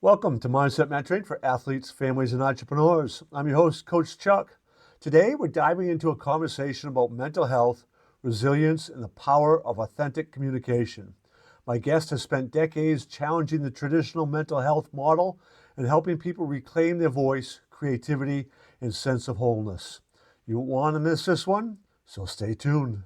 Welcome to Mindset Mentoring for Athletes, Families, and Entrepreneurs. I'm your host, Coach Chuck. Today, we're diving into a conversation about mental health, resilience, and the power of authentic communication. My guest has spent decades challenging the traditional mental health model and helping people reclaim their voice, creativity, and sense of wholeness. You won't want to miss this one, so stay tuned.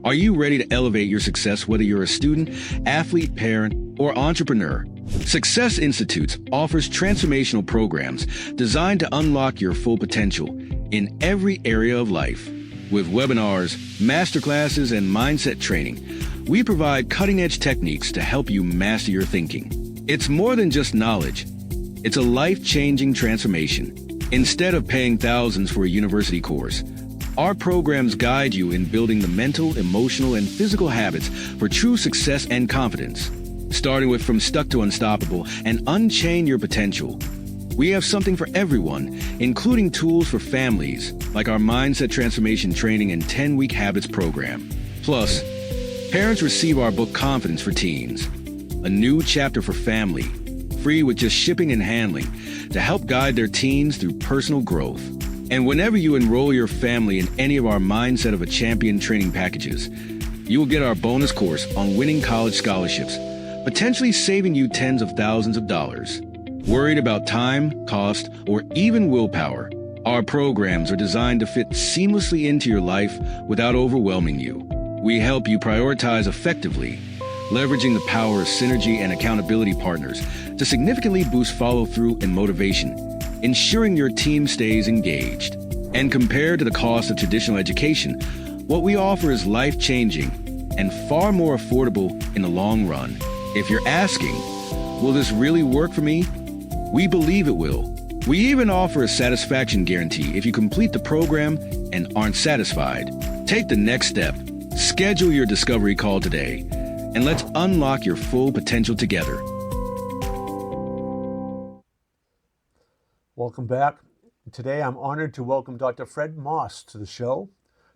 Are you ready to elevate your success, whether you're a student, athlete, parent, or entrepreneur? Success Institutes offers transformational programs designed to unlock your full potential in every area of life. With webinars, masterclasses, and mindset training, we provide cutting-edge techniques to help you master your thinking. It's more than just knowledge. It's a life-changing transformation. Instead of paying thousands for a university course, our programs guide you in building the mental, emotional, and physical habits for true success and confidence. Starting with From Stuck to Unstoppable and Unchain Your Potential, we have something for everyone, including tools for families, like our Mindset Transformation Training and 10-Week Habits program. Plus, parents receive our book Confidence for Teens, a new chapter for family, free with just shipping and handling, to help guide their teens through personal growth. And whenever you enroll your family in any of our Mindset of a Champion training packages, you will get our bonus course on winning college scholarships, potentially saving you tens of thousands of dollars. Worried about time, cost, or even willpower? Our programs are designed to fit seamlessly into your life without overwhelming you. We help you prioritize effectively, leveraging the power of synergy and accountability partners to significantly boost follow-through and motivation, ensuring your team stays engaged. And compared to the cost of traditional education, what we offer is life-changing and far more affordable in the long run. If you're asking, will this really work for me? We believe it will. We even offer a satisfaction guarantee if you complete the program and aren't satisfied. Take the next step. Schedule your discovery call today, and let's unlock your full potential together. Welcome back. Today, I'm honored to welcome Dr. Fred Moss to the show.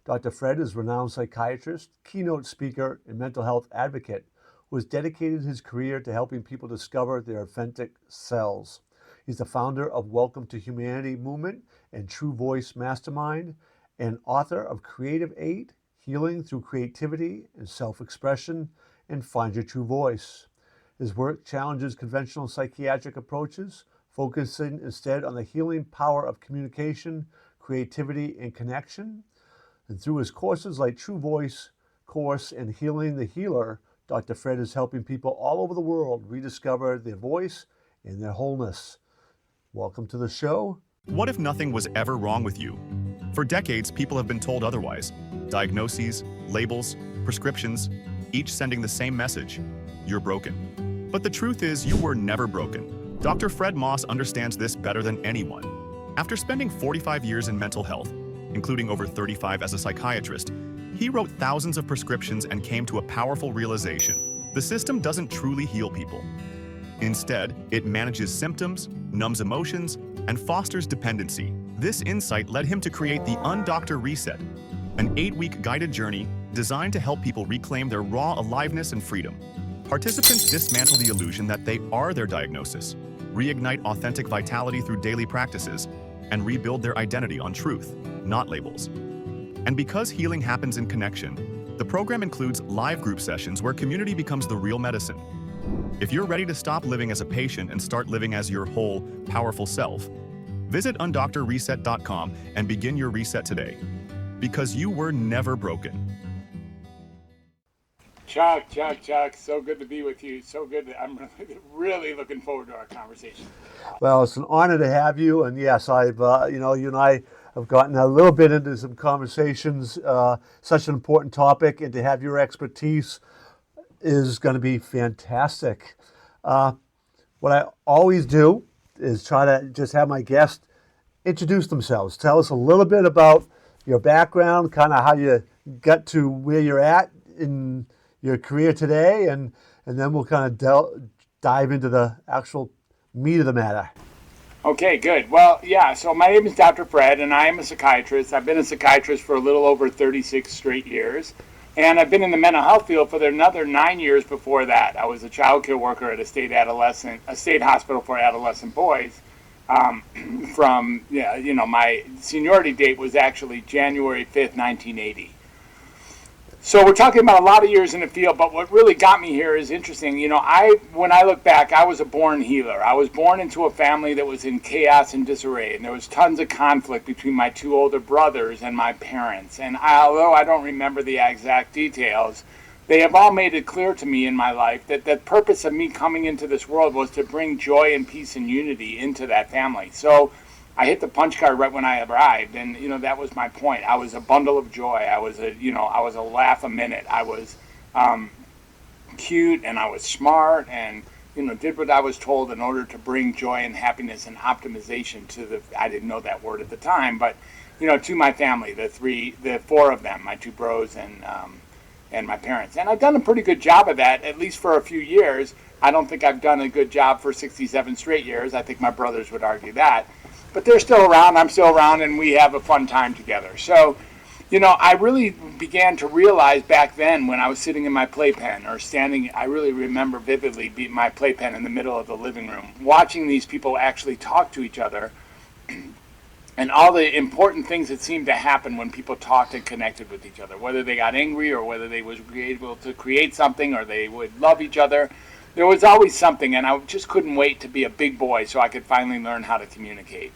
Dr. Fred is a renowned psychiatrist, keynote speaker, and mental health advocate who has dedicated his career to helping people discover their authentic selves. He's the founder of Welcome to Humanity Movement and True Voice Mastermind, and author of Creative 8, Healing Through Creativity and Self-Expression, and Find Your True Voice. His work challenges conventional psychiatric approaches, focusing instead on the healing power of communication, creativity, and connection. And through his courses like True Voice Course and Healing the Healer, Dr. Fred is helping people all over the world rediscover their voice and their wholeness. Welcome to the show. What if nothing was ever wrong with you? For decades, people have been told otherwise. Diagnoses, labels, prescriptions, each sending the same message: you're broken. But the truth is, you were never broken. Dr. Fred Moss understands this better than anyone. After spending 45 years in mental health, including over 35 as a psychiatrist, he wrote thousands of prescriptions and came to a powerful realization: the system doesn't truly heal people. Instead, it manages symptoms, numbs emotions, and fosters dependency. This insight led him to create the Undoctor Reset, an 8-week guided journey designed to help people reclaim their raw aliveness and freedom. Participants dismantle the illusion that they are their diagnosis, reignite authentic vitality through daily practices, and rebuild their identity on truth, not labels. And because healing happens in connection, the program includes live group sessions where community becomes the real medicine. If you're ready to stop living as a patient and start living as your whole, powerful self, visit undoctorreset.com and begin your reset today. Because you were never broken. Chuck, so good to be with you. So good. I'm really looking forward to our conversation. Well, it's an honor to have you. And yes, I've, you and I have gotten a little bit into some conversations, such an important topic, and to have your expertise is going to be fantastic. What I always do is try to just have my guests introduce themselves. Tell us a little bit about your background, kind of how you got to where you're at in your career today, and then we'll kind of dive into the actual meat of the matter. Okay, good. Well, yeah, so my name is Dr. Fred, and I am a psychiatrist. I've been a psychiatrist for a little over 36 straight years. And I've been in the mental health field for another 9 years before that. I was a child care worker at a state hospital for adolescent boys. My seniority date was actually January 5th, 1980. So we're talking about a lot of years in the field, but what really got me here is interesting. When I look back, I was a born healer. I was born into a family that was in chaos and disarray, and there was tons of conflict between my two older brothers and my parents. And although I don't remember the exact details, they have all made it clear to me in my life that the purpose of me coming into this world was to bring joy and peace and unity into that family. So I hit the punch card right when I arrived, and that was my point. I was a bundle of joy. I was a laugh a minute. I was cute, and I was smart, and did what I was told in order to bring joy and happiness and optimization to I didn't know that word at the time, but to my family, the four of them, my two bros and my parents. And I've done a pretty good job of that, at least for a few years. I don't think I've done a good job for 67 straight years. I think my brothers would argue that. But they're still around, I'm still around, and we have a fun time together. So, I really began to realize back then when I was sitting in my playpen or standing, I really remember vividly my playpen in the middle of the living room, watching these people actually talk to each other and all the important things that seemed to happen when people talked and connected with each other, whether they got angry or whether they was able to create something or they would love each other. There was always something, and I just couldn't wait to be a big boy so I could finally learn how to communicate.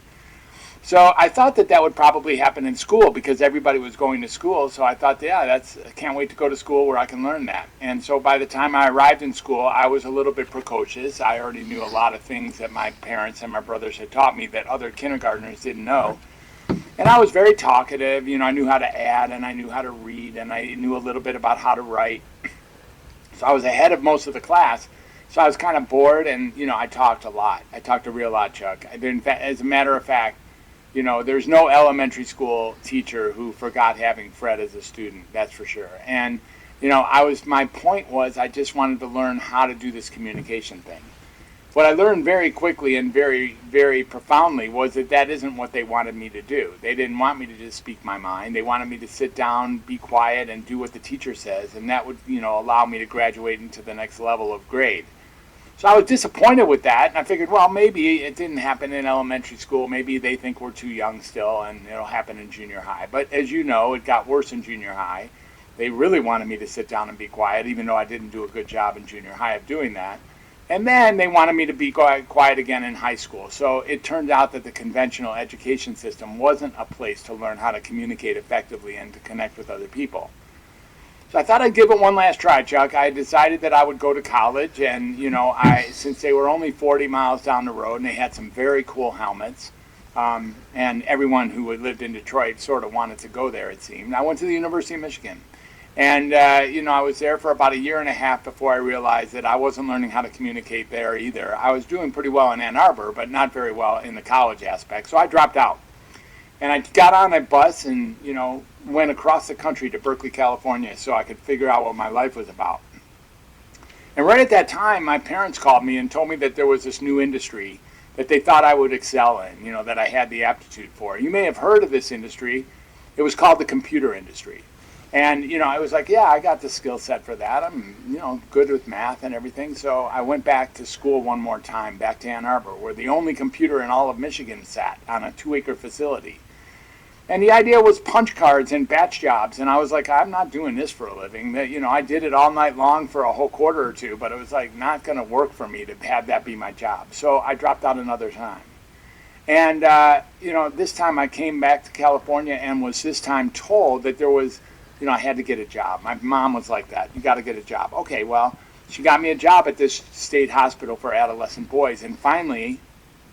So I thought that would probably happen in school because everybody was going to school. So I thought, I can't wait to go to school where I can learn that. And so by the time I arrived in school, I was a little bit precocious. I already knew a lot of things that my parents and my brothers had taught me that other kindergartners didn't know. And I was very talkative. I knew how to add, and I knew how to read, and I knew a little bit about how to write. So I was ahead of most of the class. So I was kind of bored, and, I talked a lot. I talked a real lot, Chuck. As a matter of fact, there's no elementary school teacher who forgot having Fred as a student, that's for sure. And, my point was I just wanted to learn how to do this communication thing. What I learned very quickly and very, very profoundly was that isn't what they wanted me to do. They didn't want me to just speak my mind. They wanted me to sit down, be quiet, and do what the teacher says, and that would, allow me to graduate into the next level of grade. So I was disappointed with that, and I figured, well, maybe it didn't happen in elementary school. Maybe they think we're too young still, and it'll happen in junior high. But as you know, it got worse in junior high. They really wanted me to sit down and be quiet, even though I didn't do a good job in junior high of doing that. And then they wanted me to be quiet again in high school. So it turned out that the conventional education system wasn't a place to learn how to communicate effectively and to connect with other people. So I thought I'd give it one last try, Chuck. I decided that I would go to college, and since they were only 40 miles down the road, and they had some very cool helmets, and everyone who had lived in Detroit sort of wanted to go there, it seemed. I went to the University of Michigan, and I was there for about a year and a half before I realized that I wasn't learning how to communicate there either. I was doing pretty well in Ann Arbor, but not very well in the college aspect, so I dropped out. And I got on a bus and, went across the country to Berkeley, California so I could figure out what my life was about. And right at that time, my parents called me and told me that there was this new industry that they thought I would excel in, that I had the aptitude for. You may have heard of this industry. It was called the computer industry. And, I was like, yeah, I got the skill set for that. I'm, good with math and everything. So I went back to school one more time, back to Ann Arbor, where the only computer in all of Michigan sat on a 2-acre facility. And the idea was punch cards and batch jobs. And I was like, I'm not doing this for a living. I did it all night long for a whole quarter or two, but it was like not going to work for me to have that be my job. So I dropped out another time. And, this time I came back to California and was this time told that there was, I had to get a job. My mom was like that. You got to get a job. Okay, well, she got me a job at this state hospital for adolescent boys. And finally,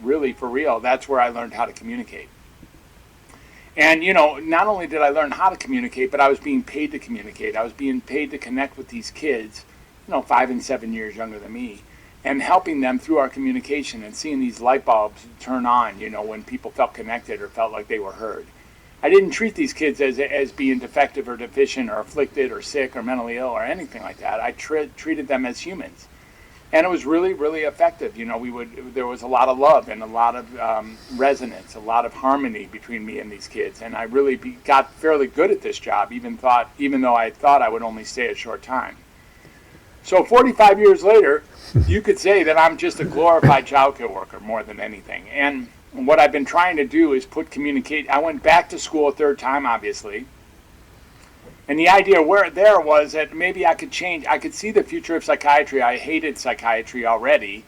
really for real, that's where I learned how to communicate. And, not only did I learn how to communicate, but I was being paid to communicate. I was being paid to connect with these kids, 5 and 7 years younger than me, and helping them through our communication and seeing these light bulbs turn on, when people felt connected or felt like they were heard. I didn't treat these kids as being defective or deficient or afflicted or sick or mentally ill or anything like that. I treated them as humans. And it was really, really effective. There was a lot of love and a lot of resonance, a lot of harmony between me and these kids. And I really got fairly good at this job, even though I thought I would only stay a short time. So 45 years later, you could say that I'm just a glorified child care worker more than anything. And what I've been trying to do is I went back to school a third time, obviously. And the idea there was that maybe I could change. I could see the future of psychiatry. I hated psychiatry already,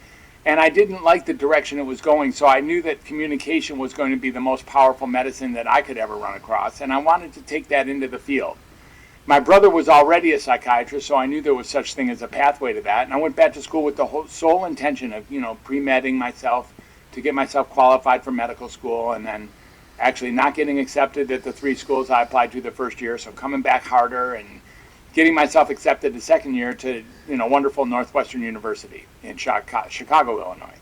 and I didn't like the direction it was going. So I knew that communication was going to be the most powerful medicine that I could ever run across, and I wanted to take that into the field. My brother was already a psychiatrist, so I knew there was such thing as a pathway to that. And I went back to school with the sole intention of, pre-medding myself to get myself qualified for medical school, and then actually not getting accepted at the 3 schools I applied to the first year, so coming back harder and getting myself accepted the second year to, wonderful Northwestern University in Chicago, Illinois.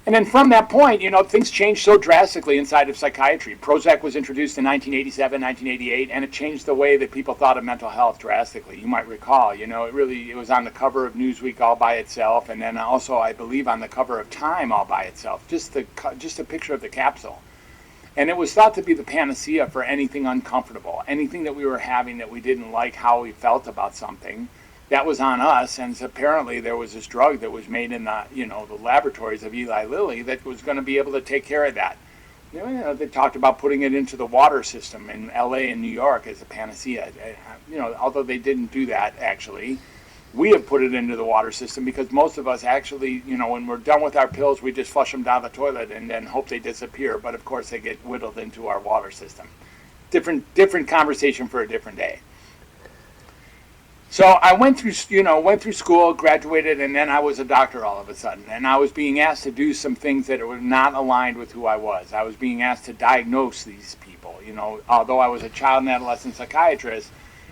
And then from that point, things changed so drastically inside of psychiatry. Prozac was introduced in 1987, 1988, and it changed the way that people thought of mental health drastically. You might recall, it was on the cover of Newsweek all by itself, and then also, I believe, on the cover of Time all by itself, just a picture of the capsule. And it was thought to be the panacea for anything uncomfortable, anything that we were having that we didn't like how we felt about something. That was on us, and apparently there was this drug that was made in the laboratories of Eli Lilly that was going to be able to take care of that. They talked about putting it into the water system in LA and New York as a panacea. Although they didn't do that actually, we have put it into the water system because most of us actually, when we're done with our pills, we just flush them down the toilet and then hope they disappear. But of course, they get whittled into our water system. Different conversation for a different day. So I went through school, graduated, and then I was a doctor all of a sudden. And I was being asked to do some things that were not aligned with who I was. I was being asked to diagnose these people. Although I was a child and adolescent psychiatrist,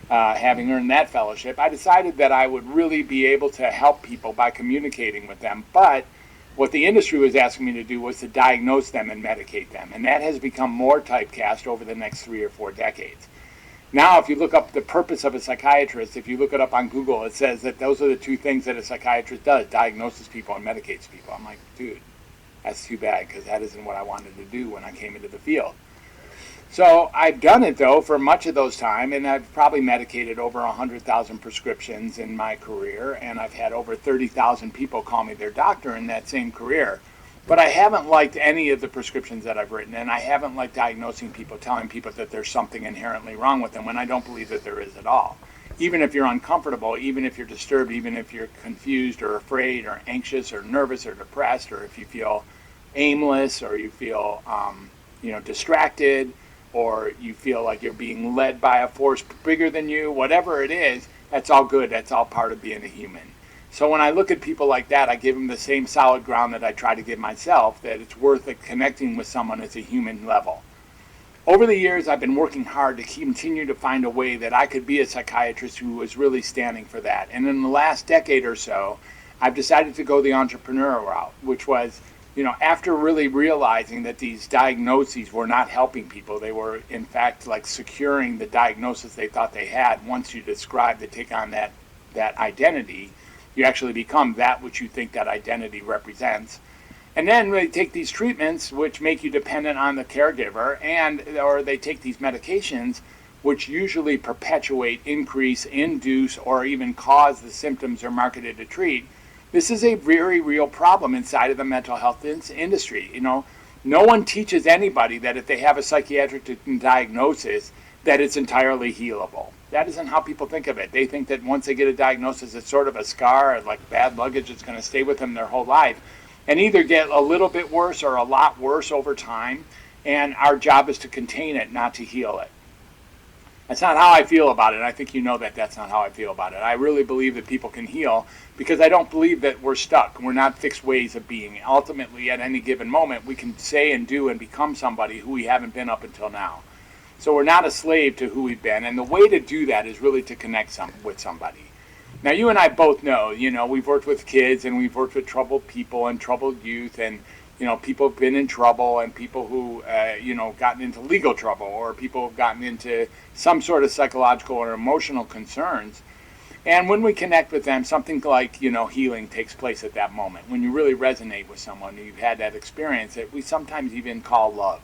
having earned that fellowship, I decided that I would really be able to help people by communicating with them. But what the industry was asking me to do was to diagnose them and medicate them. And that has become more typecast over the next 3 or 4 decades. Now, if you look up the purpose of a psychiatrist, if you look it up on Google, it says that those are the 2 things that a psychiatrist does, diagnoses people and medicates people. I'm like, dude, that's too bad, because that isn't what I wanted to do when I came into the field. So I've done it, though, for much of those time, and I've probably medicated over 100,000 prescriptions in my career, and I've had over 30,000 people call me their doctor in that same career. But I haven't liked any of the prescriptions that I've written, and I haven't liked diagnosing people, telling people that there's something inherently wrong with them when I don't believe that there is at all. Even if you're uncomfortable, even if you're disturbed, even if you're confused or afraid or anxious or nervous or depressed, or if you feel aimless or you feel distracted, or you feel like you're being led by a force bigger than you, whatever it is, that's all good. That's all part of being a human. So when I look at people like that, I give them the same solid ground that I try to give myself, that it's worth it connecting with someone at a human level. Over the years, I've been working hard to continue to find a way that I could be a psychiatrist who was really standing for that. And in the last decade or so, I've decided to go the entrepreneurial route, which was, after really realizing that these diagnoses were not helping people, they were in fact like securing the diagnosis they thought they had. Once you take on that identity, you actually become that which you think that identity represents. And then they take these treatments which make you dependent on the caregiver, or they take these medications which usually perpetuate, increase, induce, or even cause the symptoms they're marketed to treat. This is a very real problem inside of the mental health industry. No one teaches anybody that if they have a psychiatric diagnosis, that it's entirely healable. That isn't how people think of it. They think that once they get a diagnosis, it's sort of a scar, like bad luggage, it's going to stay with them their whole life, and either get a little bit worse or a lot worse over time, and our job is to contain it, not to heal it. That's not how I feel about it. I think that's not how I feel about it. I really believe that people can heal because I don't believe that we're stuck. We're not fixed ways of being. Ultimately, at any given moment, we can say and do and become somebody who we haven't been up until now. So we're not a slave to who we've been, and the way to do that is really to connect with somebody. Now, you and I both know, we've worked with kids, and we've worked with troubled people and troubled youth, and, people have been in trouble, and people who, gotten into legal trouble, or people have gotten into some sort of psychological or emotional concerns. And when we connect with them, something like, healing takes place at that moment. When you really resonate with someone, you've had that experience that we sometimes even call love.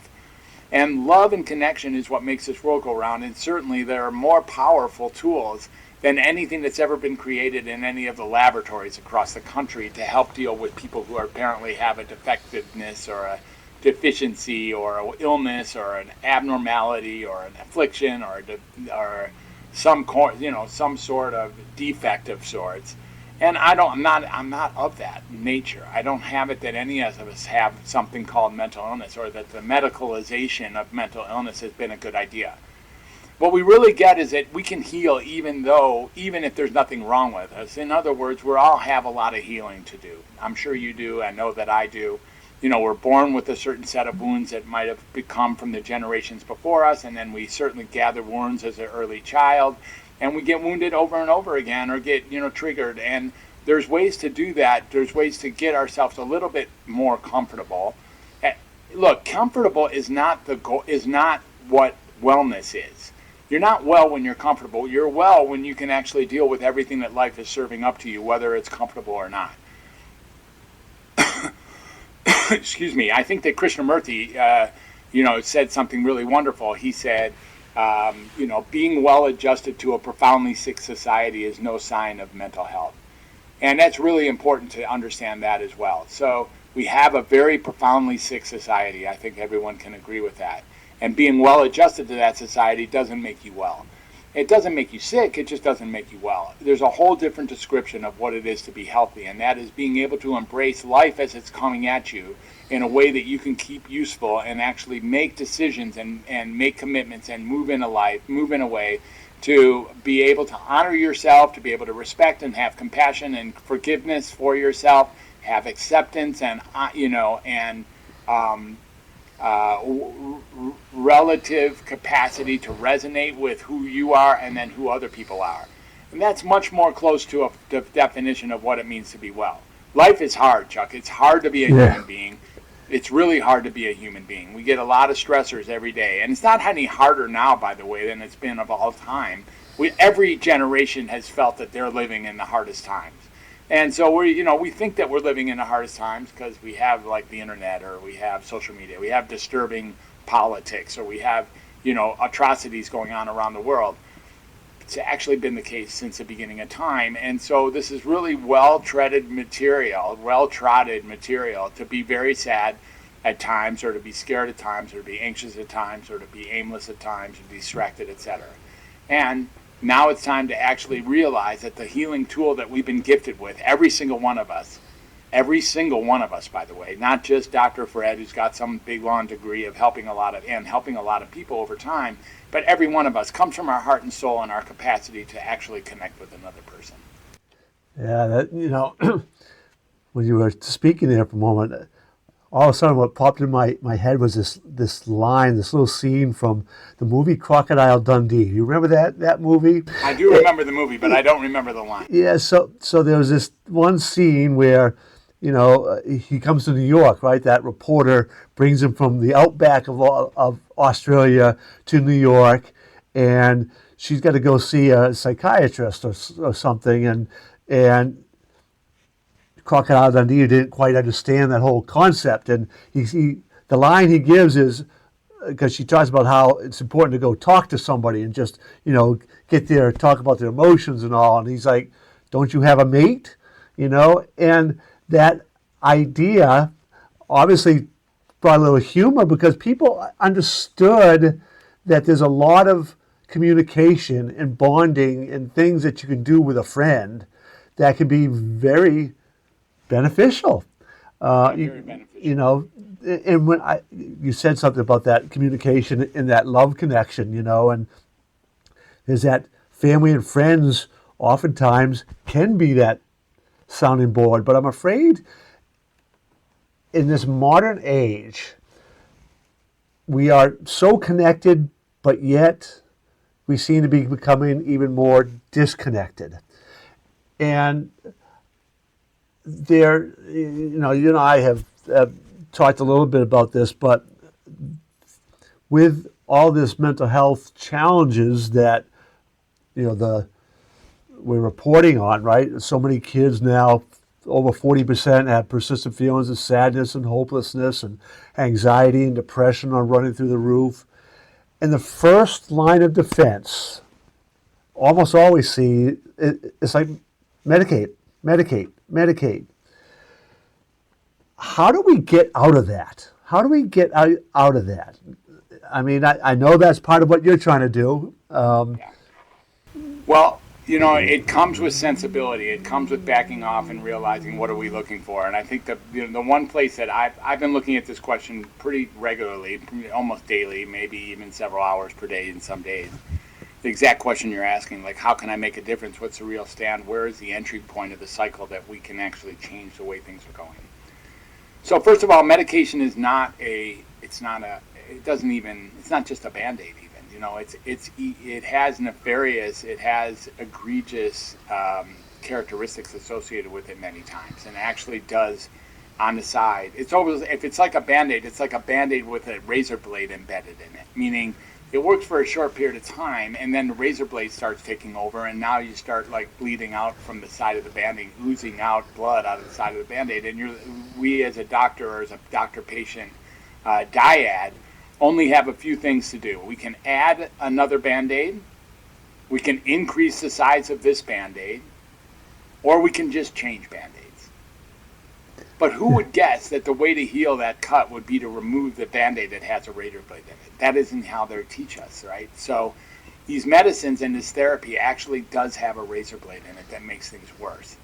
And love and connection is what makes this world go round. And certainly there are more powerful tools than anything that's ever been created in any of the laboratories across the country to help deal with people who apparently have a defectiveness or a deficiency or an illness or an abnormality or an affliction or some sort of defect of sorts. And I'm not of that nature. I don't have it that any of us have something called mental illness, or that the medicalization of mental illness has been a good idea. What we really get is that we can heal even if there's nothing wrong with us. In other words, we all have a lot of healing to do. I'm sure you do. I know that I do. We're born with a certain set of wounds that might have become from the generations before us, and then we certainly gather wounds as an early child, and we get wounded over and over again, or get triggered. And there's ways to do that. There's ways to get ourselves a little bit more comfortable. Look, comfortable is not the goal. Is not what wellness is. You're not well when you're comfortable. You're well when you can actually deal with everything that life is serving up to you, whether it's comfortable or not. Excuse me. I think that Krishnamurti, said something really wonderful. He said, being well adjusted to a profoundly sick society is no sign of mental health. And that's really important to understand that as well. So we have a very profoundly sick society. I think everyone can agree with that. And being well adjusted to that society doesn't make you well. It doesn't make you sick, it just doesn't make you well. There's a whole different description of what it is to be healthy, and that is being able to embrace life as it's coming at you in a way that you can keep useful and actually make decisions and make commitments and move in a way to be able to honor yourself, to be able to respect and have compassion and forgiveness for yourself, have acceptance and relative capacity to resonate with who you are and then who other people are. And that's much more close to the definition of what it means to be well. Life is hard, Chuck. It's hard to be a human being. It's really hard to be a human being. We get a lot of stressors every day. And it's not any harder now, by the way, than it's been of all time. Every generation has felt that they're living in the hardest times. And so we think that we're living in the hardest times because we have like the internet, or we have social media, we have disturbing politics, or we have, atrocities going on around the world. It's actually been the case since the beginning of time. And so this is really well-trodden material to be very sad at times, or to be scared at times, or to be anxious at times, or to be aimless at times, or distracted, etc. And now it's time to actually realize that the healing tool that we've been gifted with, every single one of us, by the way, not just Dr. Fred, who's got some big long degree of helping a lot of people over time, but every one of us comes from our heart and soul and our capacity to actually connect with another person. Yeah, when you were speaking there for a moment, all of a sudden what popped in my head was this line, this little scene from the movie Crocodile Dundee. You remember that movie? I do remember the movie, but I don't remember the line. Yeah, so there was this one scene where, he comes to New York, right? That reporter brings him from the outback of Australia to New York, and she's got to go see a psychiatrist or something, and Crocodile Dundee didn't quite understand that whole concept, and the line he gives is, because she talks about how it's important to go talk to somebody and just get there, talk about their emotions and all, and he's like, "Don't you have a mate?" And that idea obviously brought a little humor, because people understood that there's a lot of communication and bonding and things that you can do with a friend that can be very beneficial. Very beneficial. And when you said something about that communication and that love connection, and there's that family and friends oftentimes can be that sounding board. But I'm afraid in this modern age, we are so connected, but yet we seem to be becoming even more disconnected. And there, you and I have talked a little bit about this, but with all this mental health challenges that, the we're reporting on, right? So many kids now, over 40% have persistent feelings of sadness and hopelessness and anxiety and depression are running through the roof. And the first line of defense, almost always see, it's like medicate, medicate, medicate. How do we get out of that? How do we get out of that? I mean, I know that's part of what you're trying to do. Yeah. Well, you know, it comes with sensibility. It comes with backing off and realizing what are we looking for. And I think the one place that I've been looking at this question pretty regularly, almost daily, maybe even several hours per day in some days. The exact question you're asking, like, how can I make a difference? What's the real stand? Where is the entry point of the cycle that we can actually change the way things are going? So first of all, medication is not it's not just a Band-Aid even. You know, it has nefarious, it has egregious characteristics associated with it many times, and actually does on the side. It's always, if it's like a Band-Aid, it's like a Band-Aid with a razor blade embedded in it, meaning it works for a short period of time, and then the razor blade starts taking over, and now you start like bleeding out from the side of the Band-Aid, oozing out blood out of the side of the Band-Aid, and we as a doctor or as a doctor-patient dyad only have a few things to do. We can add another Band-Aid, we can increase the size of this Band-Aid, or we can just change Band-Aids. But who would guess that the way to heal that cut would be to remove the Band-Aid that has a razor blade in it? That isn't how they teach us, right? So these medicines and this therapy actually does have a razor blade in it that makes things worse.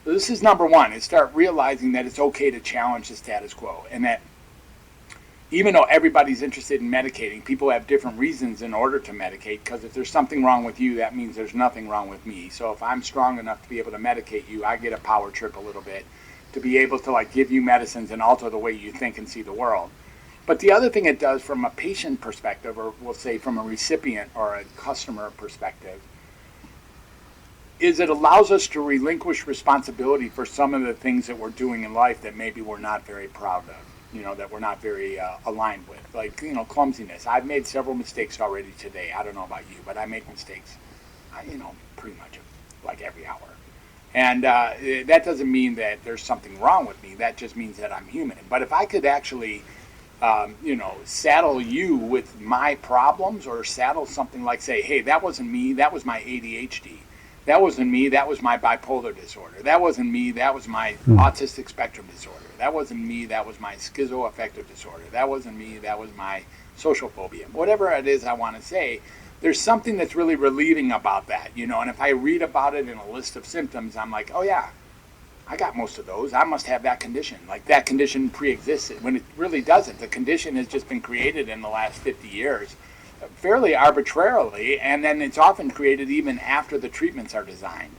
So this is number one, is start realizing that it's okay to challenge the status quo, and that even though everybody's interested in medicating, people have different reasons in order to medicate, because if there's something wrong with you, that means there's nothing wrong with me. So if I'm strong enough to be able to medicate you, I get a power trip a little bit to be able to like give you medicines and alter the way you think and see the world. But the other thing it does from a patient perspective, or we'll say from a recipient or a customer perspective, is it allows us to relinquish responsibility for some of the things that we're doing in life that maybe we're not very proud of. You know, that we're not very aligned with, like, you know, clumsiness. I've made several mistakes already today. I don't know about you, but I make mistakes, you know, pretty much like every hour. And that doesn't mean that there's something wrong with me. That just means that I'm human. But if I could actually, you know, saddle you with my problems, or saddle something like, say, hey, that wasn't me, that was my ADHD. That wasn't me, that was my bipolar disorder. That wasn't me, that was my autistic spectrum disorder. That wasn't me, that was my schizoaffective disorder. That wasn't me, that was my social phobia. Whatever it is I want to say, there's something that's really relieving about that, you know. And if I read about it in a list of symptoms, I'm like, oh yeah, I got most of those. I must have that condition. Like, that condition pre-existed, when it really doesn't. The condition has just been created in the last 50 years. Fairly arbitrarily, and then it's often created even after the treatments are designed.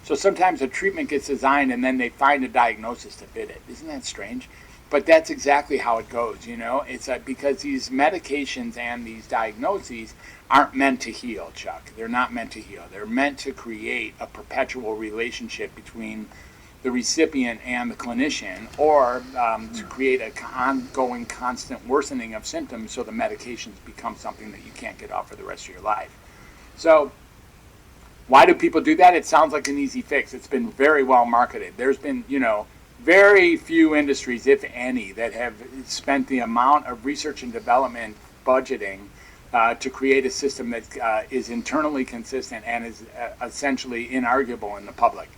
So sometimes a treatment gets designed and then they find a diagnosis to fit it. Isn't that strange? But that's exactly how it goes, you know. It's because these medications and these diagnoses aren't meant to heal, Chuck. They're not meant to heal. They're meant to create a perpetual relationship between the recipient and the clinician, or to create an ongoing, constant worsening of symptoms, so the medications become something that you can't get off for the rest of your life. So why do people do that? It sounds like an easy fix. It's been very well marketed. There's been, you know, very few industries, if any, that have spent the amount of research and development budgeting to create a system that is internally consistent and is essentially inarguable in the public.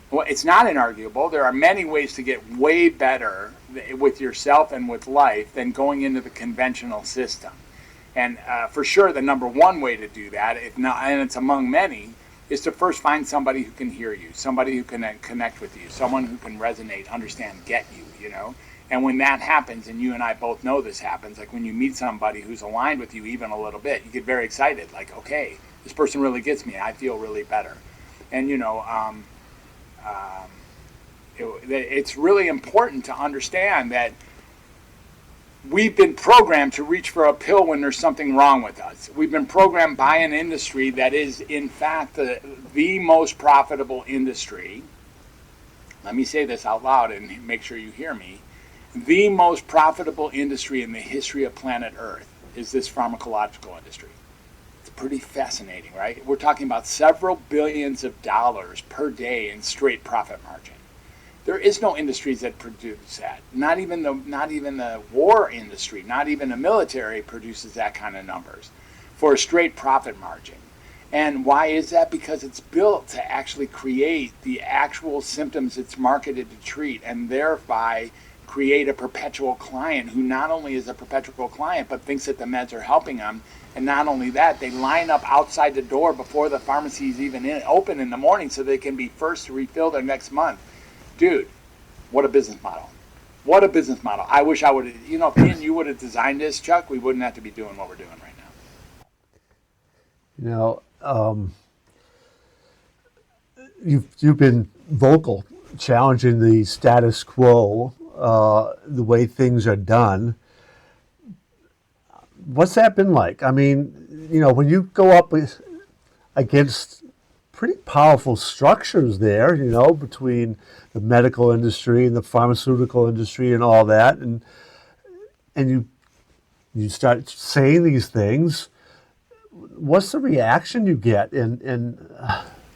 Well, it's not inarguable. There are many ways to get way better with yourself and with life than going into the conventional system. And for sure, the number one way to do that, if not, and it's among many, is to first find somebody who can hear you, somebody who can connect with you, someone who can resonate, understand, get you, you know? And when that happens, and you and I both know this happens, like when you meet somebody who's aligned with you even a little bit, you get very excited, like, okay, this person really gets me, I feel really better. And, you know, it's really important to understand that we've been programmed to reach for a pill when there's something wrong with us. We've been programmed by an industry that is, in fact, the most profitable industry. Let me say this out loud and make sure you hear me. The most profitable industry in the history of planet Earth is this pharmacological industry. It's pretty fascinating, right? We're talking about several billions of dollars per day in straight profit margin. There is no industries that produce that. Not even the war industry, not even the military produces that kind of numbers for a straight profit margin. And why is that? Because it's built to actually create the actual symptoms it's marketed to treat, and thereby create a perpetual client who not only is a perpetual client but thinks that the meds are helping them. And not only that, they line up outside the door before the pharmacy is even open in the morning so they can be first to refill their next month. Dude, what a business model. What a business model. I wish I would have, if me and you would have designed this, Chuck, we wouldn't have to be doing what we're doing right now. You've been vocal, challenging the status quo, the way things are done. What's that been like? I mean, when you go up against pretty powerful structures there, between the medical industry and the pharmaceutical industry and all that, and you start saying these things, what's the reaction you get?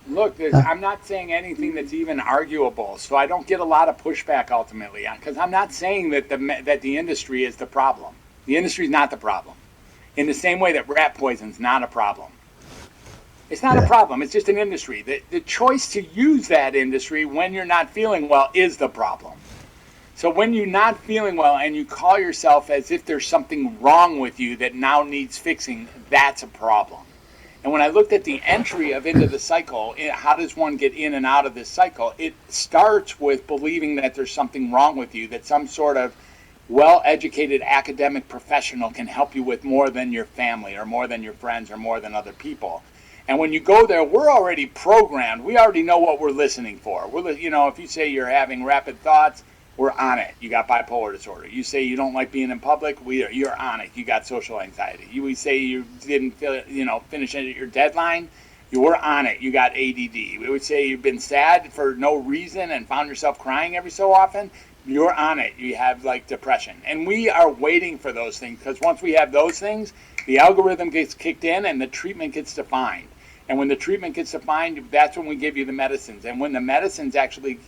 Look, I'm not saying anything that's even arguable, so I don't get a lot of pushback ultimately, because I'm not saying that the industry is the problem. The industry is not the problem. In the same way that rat poison's not a problem. It's not a problem. It's just an industry. The choice to use that industry when you're not feeling well is the problem. So when you're not feeling well and you call yourself as if there's something wrong with you that now needs fixing, that's a problem. And when I looked at the entry of into the cycle, how does one get in and out of this cycle? It starts with believing that there's something wrong with you, that some sort of well-educated academic professional can help you with more than your family or more than your friends or more than other people. And when you go there, we're already programmed. We already know what we're listening for. If you say you're having rapid thoughts, we're on it. You got bipolar disorder. You say you don't like being in public, you're on it. You got social anxiety. We say you didn't finish your deadline, you were on it. You got ADD. We would say you've been sad for no reason and found yourself crying every so often. You're on it. You have depression. And we are waiting for those things, because once we have those things, the algorithm gets kicked in and the treatment gets defined. And when the treatment gets defined, that's when we give you the medicines. And when the medicines actually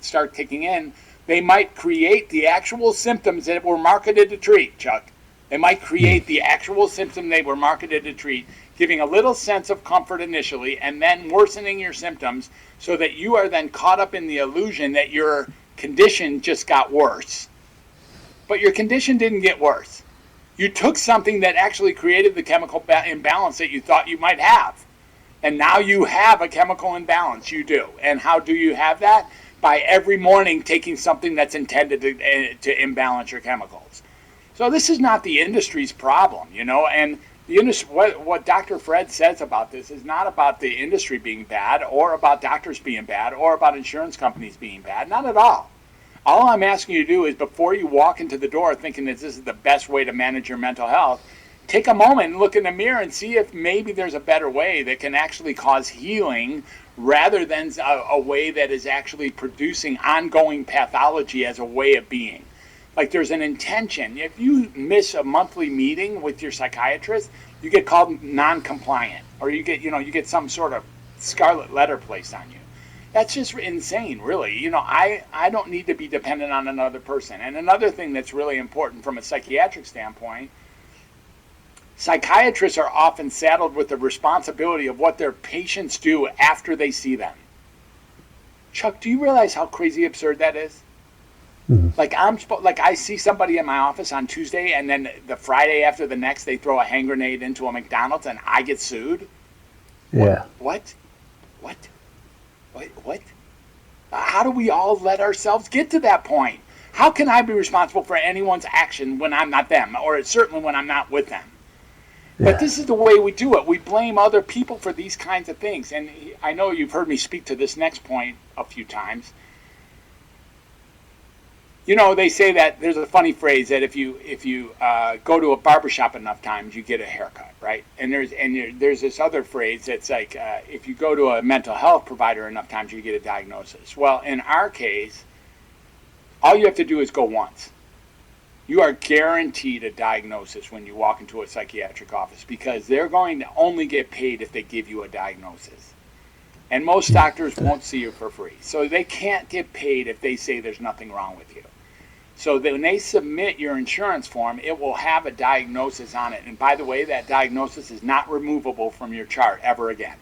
start kicking in, they might create the actual symptoms that were marketed to treat, Chuck. They might create the actual symptom they were marketed to treat, giving a little sense of comfort initially, and then worsening your symptoms so that you are then caught up in the illusion that your condition just got worse. But your condition didn't get worse. You took something that actually created the chemical imbalance that you thought you might have. And now you have a chemical imbalance. You do. And how do you have that? By every morning taking something that's intended to imbalance your chemicals. So this is not the industry's problem, and the industry, what Dr. Fred says about this is not about the industry being bad or about doctors being bad or about insurance companies being bad. Not at all. All I'm asking you to do is, before you walk into the door thinking that this is the best way to manage your mental health, take a moment and look in the mirror and see if maybe there's a better way that can actually cause healing rather than a way that is actually producing ongoing pathology as a way of being. Like, there's an intention. If you miss a monthly meeting with your psychiatrist, you get called non-compliant, or you get some sort of scarlet letter placed on you. That's just insane, really. I don't need to be dependent on another person. And another thing that's really important from a psychiatric standpoint, psychiatrists are often saddled with the responsibility of what their patients do after they see them. Chuck, do you realize how crazy absurd that is? Mm-hmm. Like I see somebody in my office on Tuesday, and then the Friday after the next, they throw a hand grenade into a McDonald's, and I get sued. Yeah. What? How do we all let ourselves get to that point? How can I be responsible for anyone's action when I'm not them, or certainly when I'm not with them? Yeah. But this is the way we do it. We blame other people for these kinds of things. And I know you've heard me speak to this next point a few times. They say that there's a funny phrase that if you go to a barbershop enough times, you get a haircut, right? And there's this other phrase that's like, if you go to a mental health provider enough times, you get a diagnosis. Well, in our case, all you have to do is go once. you are guaranteed a diagnosis when you walk into a psychiatric office, because they're going to only get paid if they give you a diagnosis. And most doctors won't see you for free. So they can't get paid if they say there's nothing wrong with you. So when they submit your insurance form, it will have a diagnosis on it. And by the way, that diagnosis is not removable from your chart ever again.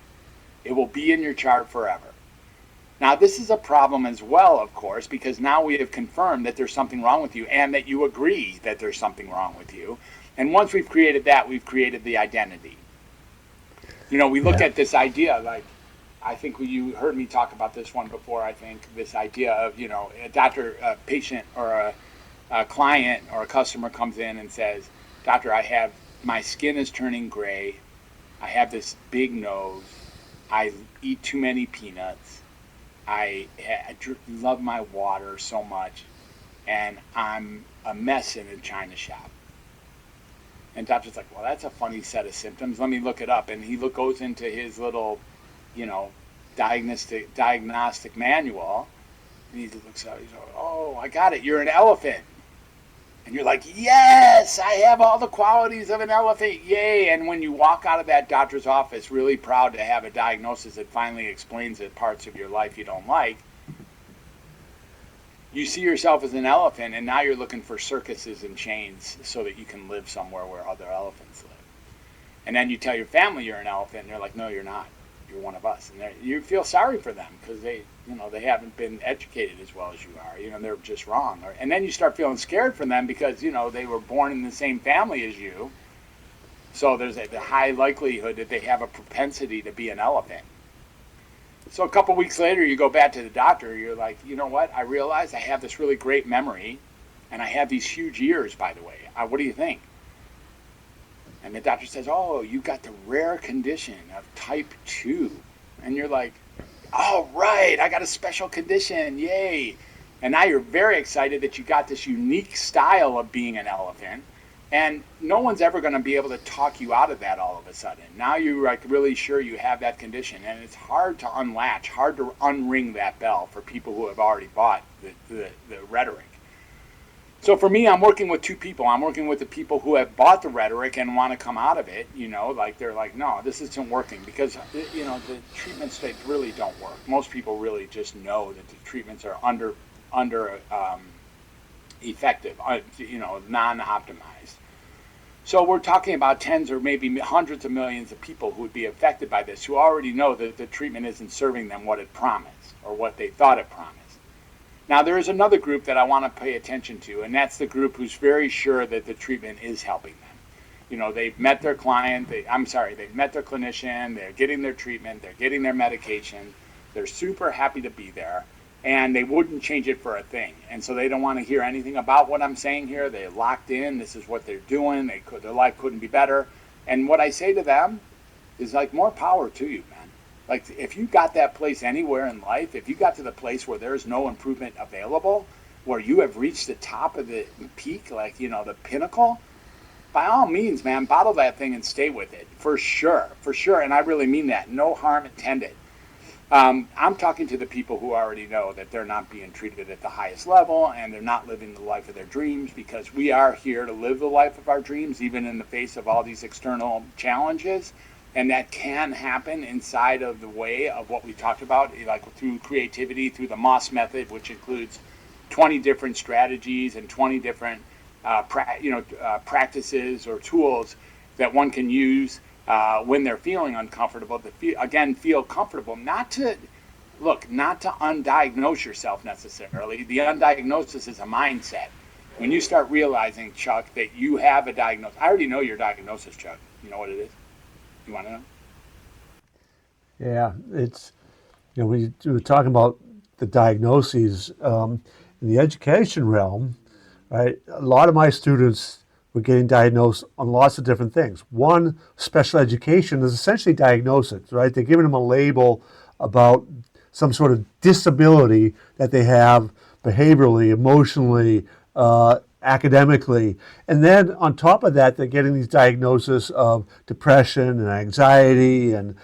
It will be in your chart forever. Now, this is a problem as well, of course, because now we have confirmed that there's something wrong with you and that you agree that there's something wrong with you. And once we've created that, we've created the identity. You know, we look at this idea, like, I think you heard me talk about this one before, I think, this idea of, you know, a patient or a client or a customer comes in and says, doctor, my skin is turning gray, I have this big nose, I eat too many peanuts, I love my water so much, and I'm a mess in a china shop. And doctor's like, well, that's a funny set of symptoms. Let me look it up. And he goes into his little, you know, diagnostic manual, and he looks out. He's like, oh, I got it. You're an elephant. And you're like, yes, I have all the qualities of an elephant. Yay. And when you walk out of that doctor's office really proud to have a diagnosis that finally explains the parts of your life you don't like, you see yourself as an elephant, and now you're looking for circuses and chains so that you can live somewhere where other elephants live. And then you tell your family you're an elephant, and they're like, no, you're not. You're one of us. And you feel sorry for them because they haven't been educated as well as you are. You know, they're just wrong. And then you start feeling scared for them because, you know, they were born in the same family as you. So there's a high likelihood that they have a propensity to be an elephant. So a couple weeks later, you go back to the doctor. You're like, you know what? I realized I have this really great memory, and I have these huge ears, by the way. What do you think? And the doctor says, oh, you got the rare condition of type 2. And you're like, oh, right, I got a special condition, yay. And now you're very excited that you got this unique style of being an elephant. And no one's ever going to be able to talk you out of that all of a sudden. Now you're like really sure you have that condition. And it's hard to unlatch, hard to unring that bell for people who have already bought the rhetoric. So for me, I'm working with two people. I'm working with the people who have bought the rhetoric and want to come out of it. You know, like they're like, no, this isn't working because, you know, the treatments, they really don't work. Most people really just know that the treatments are under effective, you know, non-optimized. So we're talking about tens or maybe hundreds of millions of people who would be affected by this, who already know that the treatment isn't serving them what it promised or what they thought it promised. Now, there is another group that I want to pay attention to, and that's the group who's very sure that the treatment is helping them. You know, they've met their client, they've met their clinician, they're getting their treatment, they're getting their medication, they're super happy to be there, and they wouldn't change it for a thing. And so they don't want to hear anything about what I'm saying here. They're locked in, this is what they're doing, their life couldn't be better. And what I say to them is like, more power to you, man. Like, if you got that place anywhere in life, if you got to the place where there's no improvement available, where you have reached the top of the peak, like, you know, the pinnacle, by all means, man, bottle that thing and stay with it. For sure. And I really mean that. No harm intended. I'm talking to the people who already know that they're not being treated at the highest level and they're not living the life of their dreams, because we are here to live the life of our dreams, even in the face of all these external challenges. And that can happen inside of the way of what we talked about, like through creativity, through the Moss method, which includes 20 different strategies and 20 different practices or tools that one can use when they're feeling uncomfortable, to feel comfortable, not to undiagnose yourself necessarily. The undiagnosis is a mindset. When you start realizing, Chuck, that you have a diagnosis, I already know your diagnosis, Chuck. You know what it is? You want to know? Yeah, it's, you know, we were talking about the diagnoses in the education realm, right? A lot of my students were getting diagnosed on lots of different things. One, special education is essentially diagnosis, right? They're giving them a label about some sort of disability that they have behaviorally, emotionally, academically. And then on top of that, they're getting these diagnoses of depression and anxiety and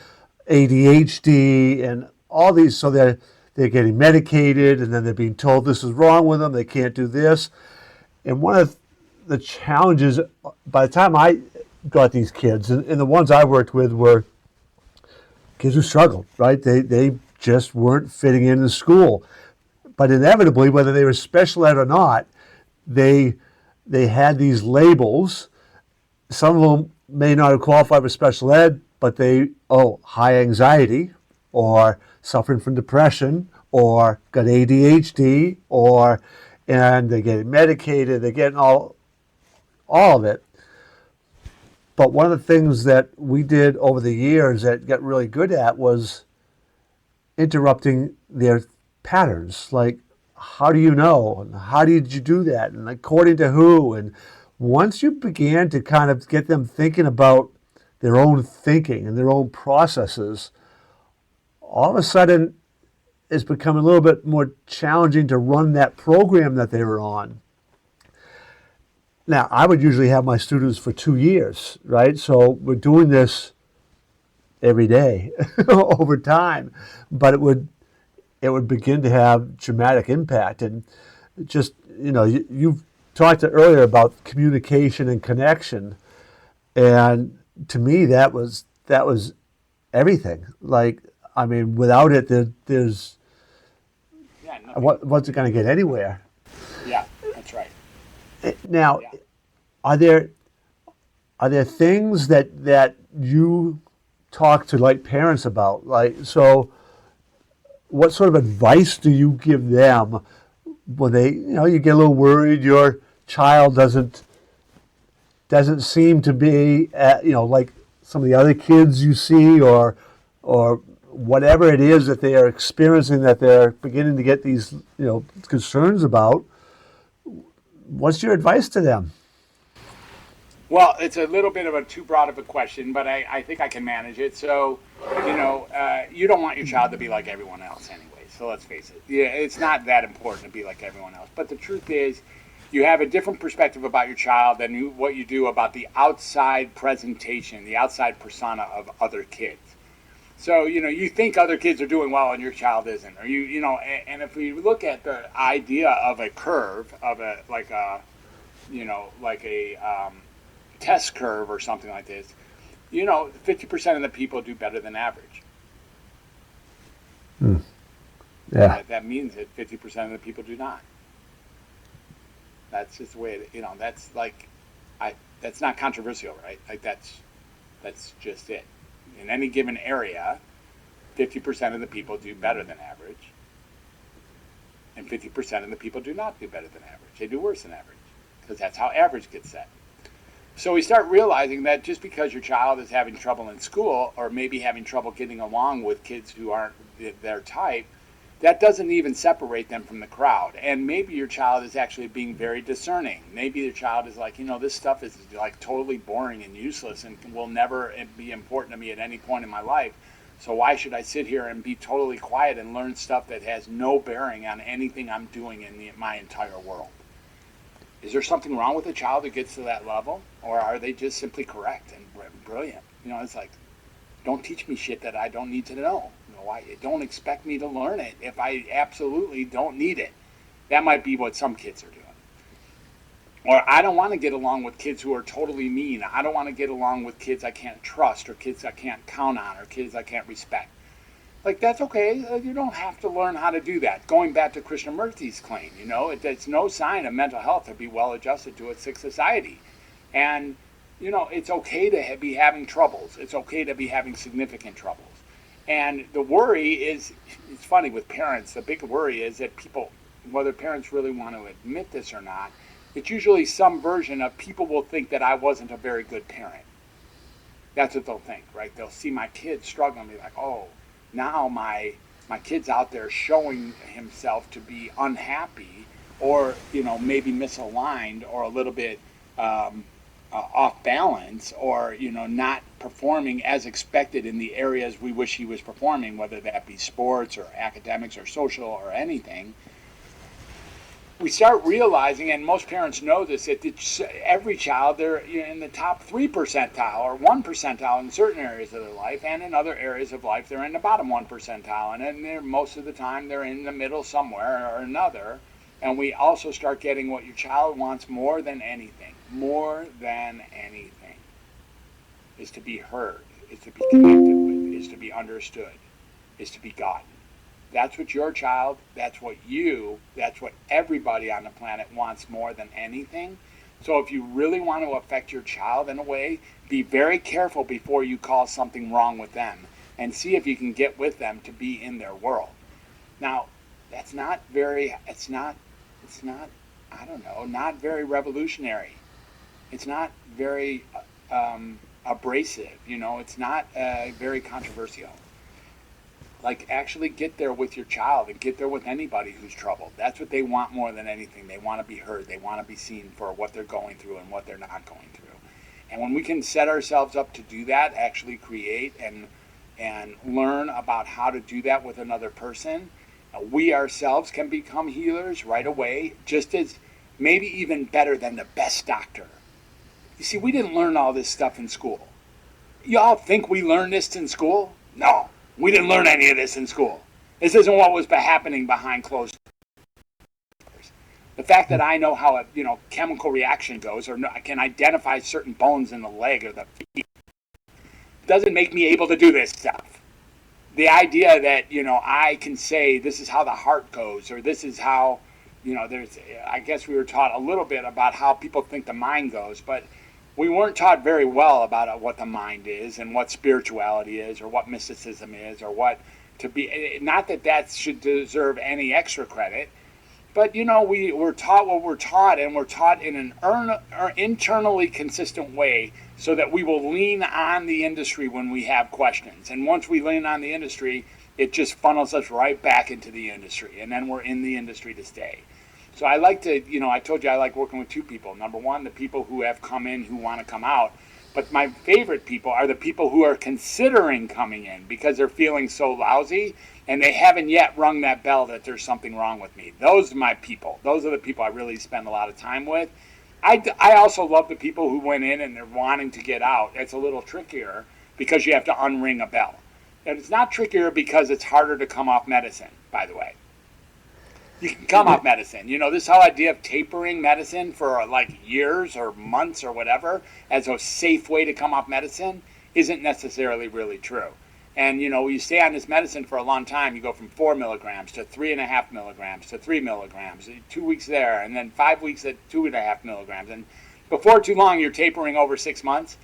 ADHD and all these. So they're getting medicated, and then they're being told this is wrong with them, they can't do this. And one of the challenges, by the time I got these kids, and the ones I worked with were kids who struggled, right? They just weren't fitting into school. But inevitably, whether they were special ed or not, they had these labels. Some of them may not have qualified for special ed, but high anxiety, or suffering from depression, or got ADHD, and they're getting medicated, they're getting all of it. But one of the things that we did over the years that got really good at was interrupting their patterns. Like, how do you know? And how did you do that? And according to who? And once you began to kind of get them thinking about their own thinking and their own processes, all of a sudden it's become a little bit more challenging to run that program that they were on. Now, I would usually have my students for 2 years, right? So we're doing this every day over time, but it would begin to have dramatic impact. And just, you've talked earlier about communication and connection, and to me that was everything. Like, I mean, without it, there's what's it going to get anywhere? Yeah, that's right. Now, are there things that you talk to like parents about? Like, so what sort of advice do you give them when they, you get a little worried your child doesn't seem to be, like some of the other kids you see, or whatever it is that they are experiencing that they're beginning to get these, concerns about? What's your advice to them? Well, it's a little bit of a too broad of a question, but I think I can manage it. So, you don't want your child to be like everyone else anyway. So let's face it. Yeah, it's not that important to be like everyone else. But the truth is, you have a different perspective about your child than what you do about the outside presentation, the outside persona of other kids. So, you think other kids are doing well and your child isn't. Or and if we look at the idea of a curve, of a test curve or something like this, 50% of the people do better than average. Yeah. That means that 50% of the people do not. That's just the way that's that's not controversial, right? Like, that's just it. In any given area, 50% of the people do better than average, and 50% of the people do not do better than average. They do worse than average, because that's how average gets set. So we start realizing that just because your child is having trouble in school, or maybe having trouble getting along with kids who aren't their type, that doesn't even separate them from the crowd. And maybe your child is actually being very discerning. Maybe your child is like, this stuff is like totally boring and useless and will never be important to me at any point in my life. So why should I sit here and be totally quiet and learn stuff that has no bearing on anything I'm doing in my entire world? Is there something wrong with a child that gets to that level? Or are they just simply correct and brilliant? It's like, don't teach me shit that I don't need to know. Why? Don't expect me to learn it if I absolutely don't need it. That might be what some kids are doing. Or I don't want to get along with kids who are totally mean. I don't want to get along with kids I can't trust, or kids I can't count on, or kids I can't respect. Like, that's okay. You don't have to learn how to do that. Going back to Krishnamurti's claim, it's no sign of mental health to be well adjusted to a sick society. And, it's okay to be having troubles. It's okay to be having significant troubles. And the worry is, it's funny with parents, the big worry is that people, whether parents really want to admit this or not, it's usually some version of people will think that I wasn't a very good parent. That's what they'll think, right? They'll see my kid struggle and be like, oh, now my kid's out there showing himself to be unhappy, or, maybe misaligned, or a little bit off balance, or not performing as expected in the areas we wish he was performing, whether that be sports or academics or social or anything. We start realizing, and most parents know this, that every child, they're in the top 3 percentile or 1 percentile in certain areas of their life, and in other areas of life they're in the bottom 1 percentile, and then most of the time they're in the middle somewhere or another. And we also start getting what your child wants more than anything, is to be heard, is to be connected with, is to be understood, is to be gotten. That's what your child, that's what everybody on the planet wants more than anything. So if you really want to affect your child in a way, be very careful before you call something wrong with them, and see if you can get with them to be in their world. Now, that's not very, not very revolutionary. It's not very abrasive, it's not very controversial. Like, actually get there with your child and get there with anybody who's troubled. That's what they want more than anything. They want to be heard. They want to be seen for what they're going through and what they're not going through. And when we can set ourselves up to do that, actually create and learn about how to do that with another person, we ourselves can become healers right away, just as maybe even better than the best doctor. You see, we didn't learn all this stuff in school. Y'all think we learned this in school? No. We didn't learn any of this in school. This isn't what was happening behind closed doors. The fact that I know how a chemical reaction goes, or I can identify certain bones in the leg or the feet, doesn't make me able to do this stuff. The idea that I can say this is how the heart goes, or this is how I guess we were taught a little bit about how people think the mind goes, but we weren't taught very well about what the mind is and what spirituality is or what mysticism is or what to be. Not that should deserve any extra credit, but we're taught what we're taught, and we're taught in an internally consistent way so that we will lean on the industry when we have questions. And once we lean on the industry, it just funnels us right back into the industry, and then we're in the industry to stay. So I like to, I told you I like working with two people. Number one, the people who have come in who want to come out. But my favorite people are the people who are considering coming in because they're feeling so lousy and they haven't yet rung that bell that there's something wrong with me. Those are my people. Those are the people I really spend a lot of time with. I also love the people who went in and they're wanting to get out. It's a little trickier because you have to unring a bell. And it's not trickier because it's harder to come off medicine, by the way. You can come off medicine. This whole idea of tapering medicine for like years or months or whatever as a safe way to come off medicine isn't necessarily really true. And, you stay on this medicine for a long time. You go from 4 milligrams to 3.5 milligrams to 3 milligrams, 2 weeks there, and then 5 weeks at 2.5 milligrams. And before too long, you're tapering over 6 months.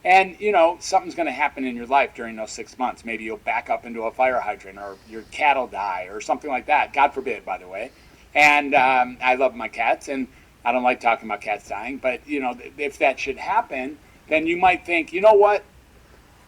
And, something's going to happen in your life during those 6 months. Maybe you'll back up into a fire hydrant or your cat will die or something like that. God forbid, by the way. And I love my cats, and I don't like talking about cats dying. But, if that should happen, then you might think, you know what?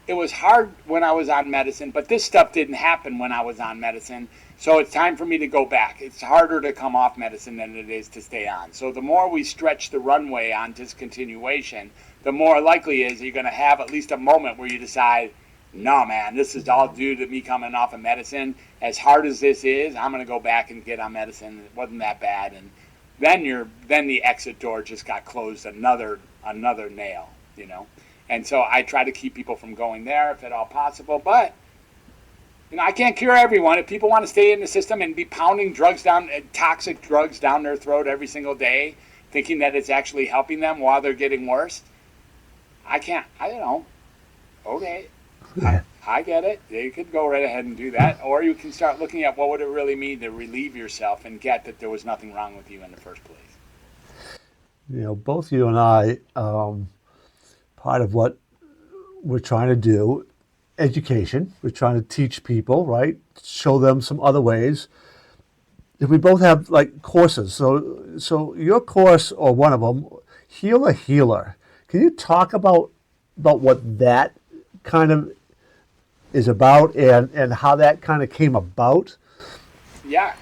It was hard when I was on medicine, but this stuff didn't happen when I was on medicine. So it's time for me to go back. It's harder to come off medicine than it is to stay on. So the more we stretch the runway on discontinuation, the more likely is you're going to have at least a moment where you decide, no, man, this is all due to me coming off of medicine. As hard as this is, I'm going to go back and get on medicine. It wasn't that bad. And then the exit door just got closed another nail, And so I try to keep people from going there if at all possible. But, I can't cure everyone. If people want to stay in the system and be pounding toxic drugs down their throat every single day, thinking that it's actually helping them while they're getting worse, I don't know. Okay. I get it. You could go right ahead and do that. Or you can start looking at what would it really mean to relieve yourself and get that there was nothing wrong with you in the first place. Both you and I, part of what we're trying to do, education, we're trying to teach people, right? Show them some other ways. If we both have like courses, so your course or one of them, Heal a Healer. Can you talk about what that kind of is about and how that kind of came about? Yeah,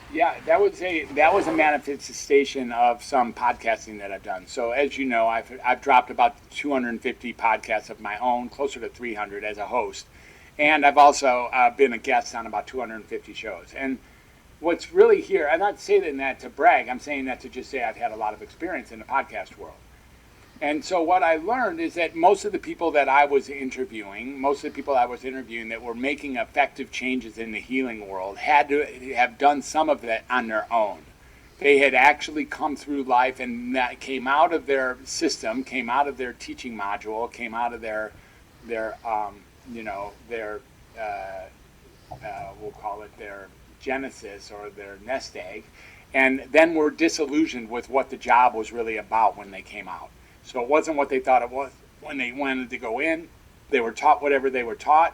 that was a manifestation of some podcasting that I've done. So as you know, I've dropped about 250 podcasts of my own, closer to 300 as a host, and I've also been a guest on about 250 shows. And what's really here, I'm not saying that to brag. I'm saying that to just say I've had a lot of experience in the podcast world. And so what I learned is that most of the people that I was interviewing that were making effective changes in the healing world had to have done some of that on their own. They had actually come through life, and that came out of their system, came out of their teaching module, came out of their we'll call it their genesis or their nest egg, and then were disillusioned with what the job was really about when they came out. So it wasn't what they thought it was when they wanted to go in. They were taught whatever they were taught,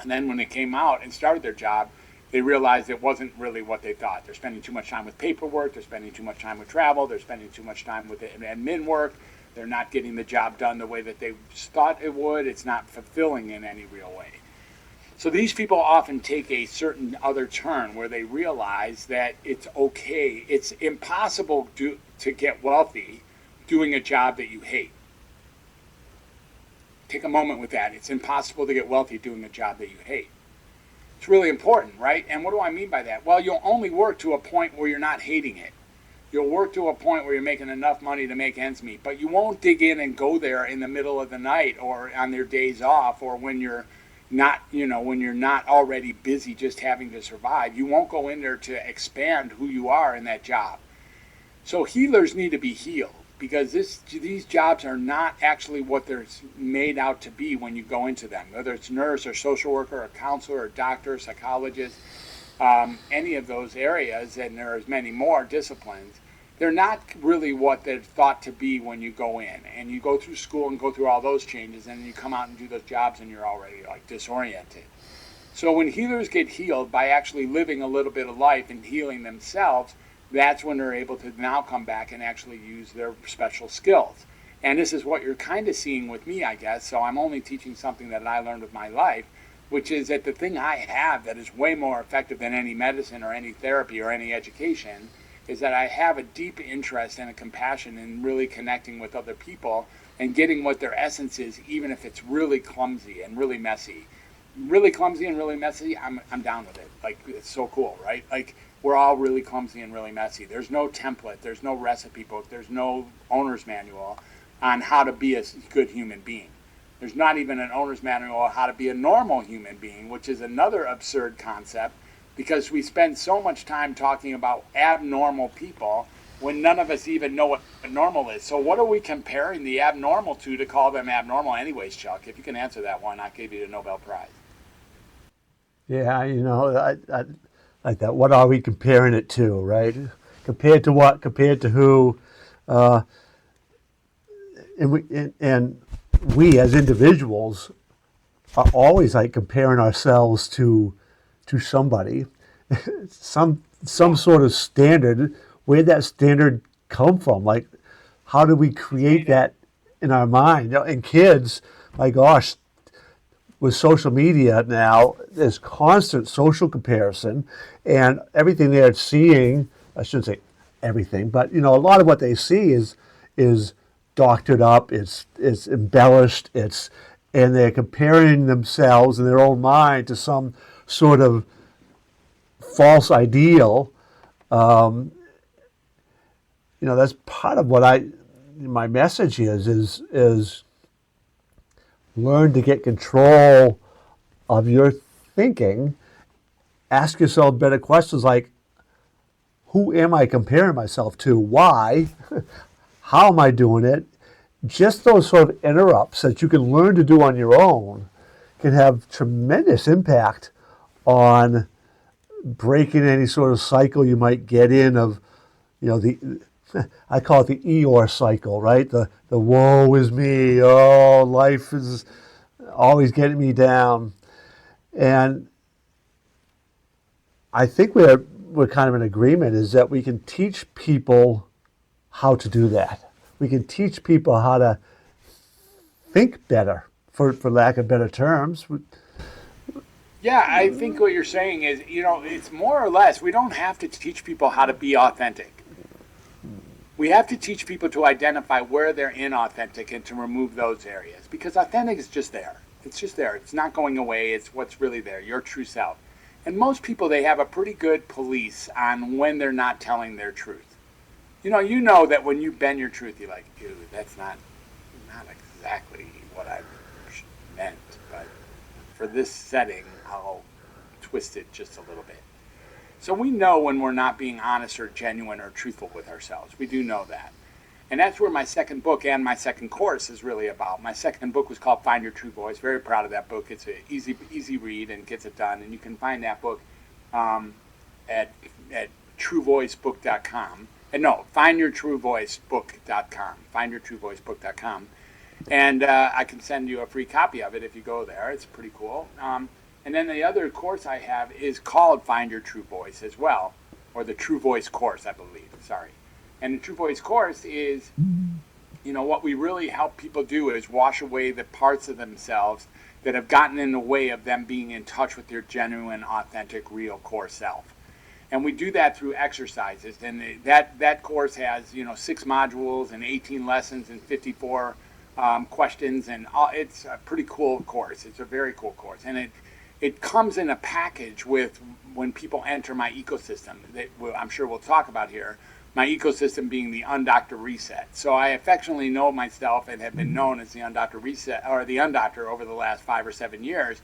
and then when they came out and started their job, they realized it wasn't really what they thought. They're spending too much time with paperwork, they're spending too much time with travel, they're spending too much time with admin work, they're not getting the job done the way that they thought it would, it's not fulfilling in any real way. So these people often take a certain other turn where they realize that it's okay, it's impossible to get wealthy doing a job that you hate. Take a moment with that. It's impossible to get wealthy doing a job that you hate. It's really important, right? And what do I mean by that? Well, you'll only work to a point where you're not hating it. You'll work to a point where you're making enough money to make ends meet, but you won't dig in and go there in the middle of the night or on their days off or when you're not, when you're not already busy just having to survive. You won't go in there to expand who you are in that job. So healers need to be healed because these jobs are not actually what they're made out to be when you go into them, whether it's nurse or social worker or counselor or doctor, psychologist, any of those areas, and there are many more disciplines. They're not really what they're thought to be when you go in. And you go through school and go through all those changes, and then you come out and do those jobs and you're already like disoriented. So when healers get healed by actually living a little bit of life and healing themselves, that's when they're able to now come back and actually use their special skills. And this is what you're kind of seeing with me, I guess. So I'm only teaching something that I learned with my life, which is that the thing I have that is way more effective than any medicine or any therapy or any education is that I have a deep interest and a compassion in really connecting with other people and getting what their essence is, even if it's really clumsy and really messy. Really clumsy and really messy, I'm down with it. Like, it's so cool, right? Like, we're all really clumsy and really messy. There's no template, there's no recipe book, there's no owner's manual on how to be a good human being. There's not even an owner's manual on how to be a normal human being, which is another absurd concept, because we spend so much time talking about abnormal people when none of us even know what normal is. So what are we comparing the abnormal to call them abnormal anyways, Chuck? If you can answer that one, I'll give you the Nobel Prize. Yeah, I like that. What are we comparing it to, right? Compared to what? Compared to who? And we as individuals are always like comparing ourselves to somebody, some sort of standard. Where'd that standard come from? Like, how do we create that in our mind? And kids, my gosh, with social media now, there's constant social comparison, and everything they're seeing, I shouldn't say everything, but a lot of what they see is doctored up, it's embellished, and they're comparing themselves in their own mind to some sort of false ideal. That's part of what my message is learn to get control of your thinking. Ask yourself better questions like, who am I comparing myself to? Why? How am I doing it? Just those sort of interrupts that you can learn to do on your own can have tremendous impact on breaking any sort of cycle you might get in of, I call it the Eeyore cycle, right? The woe is me, oh, life is always getting me down. And I think we're kind of in agreement is that we can teach people how to do that. We can teach people how to think better, for lack of better terms. Yeah, I think what you're saying is, it's more or less, we don't have to teach people how to be authentic. We have to teach people to identify where they're inauthentic and to remove those areas, because authentic is just there. It's just there. It's not going away. It's what's really there, your true self. And most people, they have a pretty good police on when they're not telling their truth. You know that when you bend your truth, you're like, dude, that's not exactly what I meant, but for this setting, I'll twist it just a little bit. So we know when we're not being honest or genuine or truthful with ourselves. We do know that. And that's where my second book and my second course is really about. My second book was called Find Your True Voice. Very proud of that book. It's an easy read and gets it done. And you can find that book at truevoicebook.com. And no, findyourtruevoicebook.com. Findyourtruevoicebook.com. And I can send you a free copy of it if you go there. It's pretty cool. And then the other course I have is called Find Your True Voice as well, or the True Voice course, I believe. Sorry. And the True Voice course is, what we really help people do is wash away the parts of themselves that have gotten in the way of them being in touch with their genuine, authentic, real core self. And we do that through exercises. And that course has, 6 modules and 18 lessons and 54 questions. And it's a pretty cool course. It's a very cool course. And it comes in a package with when people enter my ecosystem that I'm sure we'll talk about here. My ecosystem being the Undoctor Reset. So I affectionately know myself and have been known as the Undoctor Reset, or the Undoctor, over the last 5 or 7 years.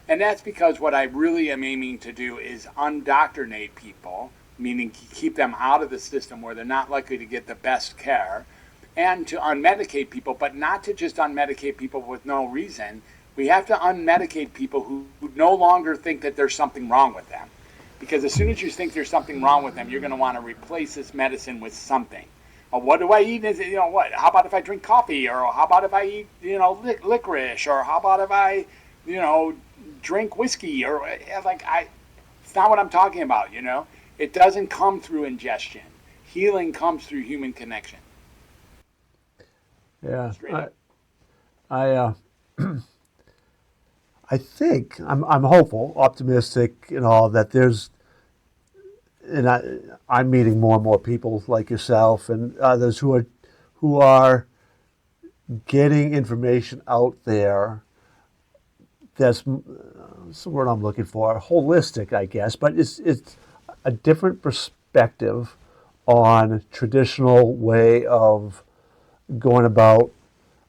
And that's because what I really am aiming to do is undoctrinate people, meaning keep them out of the system where they're not likely to get the best care, and to unmedicate people, but not to just unmedicate people with no reason. We have to unmedicate people who no longer think that there's something wrong with them. Because as soon as you think there's something wrong with them, you're going to want to replace this medicine with something. What do I eat? What? How about if I drink coffee? Or how about if I eat, licorice? Or how about if I, drink whiskey? Or it's not what I'm talking about. It doesn't come through ingestion. Healing comes through human connection. Yeah, I think I'm hopeful, optimistic, that there's, and I'm meeting more and more people like yourself and others who are getting information out there. That's the word I'm looking for, holistic, I guess, but it's a different perspective on traditional way of going about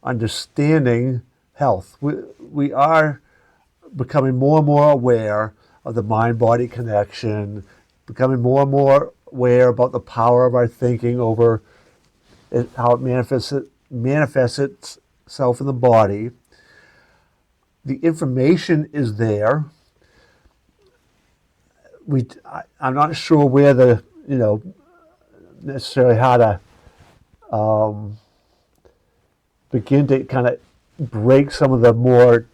understanding health. We are becoming more and more aware of the mind-body connection, becoming more and more aware about the power of our thinking over how it manifests itself in the body. The information is there. I'm not sure where necessarily how to begin to kind of break some of the more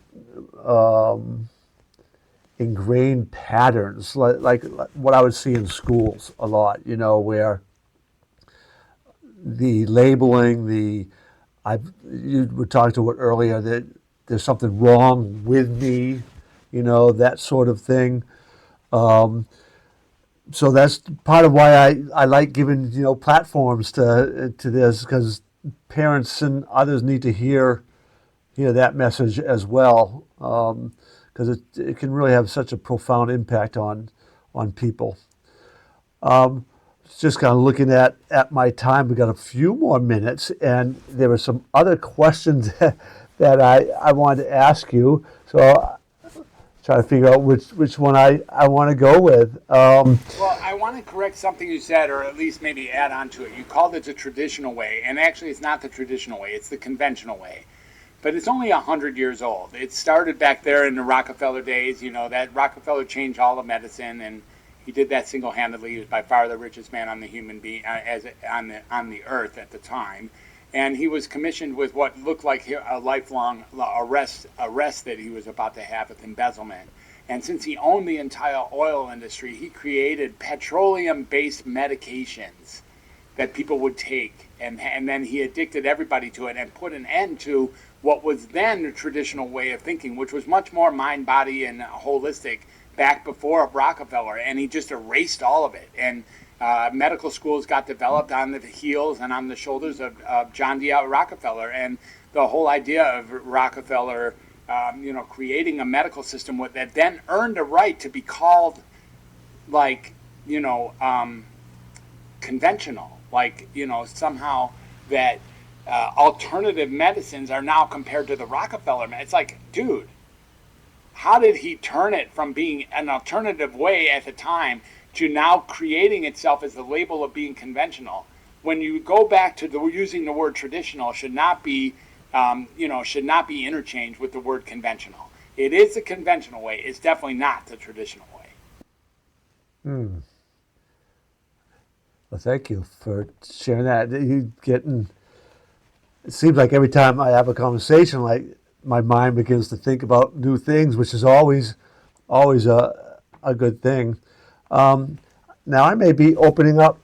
ingrained patterns, like what I would see in schools a lot, where the labeling, you were talking to it earlier, that there's something wrong with me, that sort of thing. So that's part of why I like giving, platforms to this, because parents and others need to hear that message as well, because it can really have such a profound impact on people. Just kind of looking at my time, we got a few more minutes, and there were some other questions that I wanted to ask you. So try to figure out which one I want to go with. Well, I want to correct something you said, or at least maybe add on to it. You called it the traditional way, and actually it's not the traditional way, it's the conventional way. But it's only 100 years old. It started back there in the Rockefeller days. That Rockefeller changed all of medicine, and he did that single-handedly. He was by far the richest man on the on the earth at the time. And he was commissioned with what looked like a lifelong arrest that he was about to have with embezzlement. And since he owned the entire oil industry, he created petroleum-based medications that people would take. And then he addicted everybody to it and put an end to what was then the traditional way of thinking, which was much more mind, body, and holistic back before Rockefeller. And he just erased all of it. And medical schools got developed on the heels and on the shoulders of John D. Rockefeller. And the whole idea of Rockefeller, creating a medical system that then earned a right to be called, conventional. Somehow that alternative medicines are now compared to the Rockefeller. It's like, dude, how did he turn it from being an alternative way at the time to now creating itself as the label of being conventional. When you go back to using the word traditional, should not be interchanged with the word conventional. It is the conventional way. It's definitely not the traditional way. Well, thank you for sharing that. It seems like every time I have a conversation, like my mind begins to think about new things, which is always a good thing. Now I may be opening up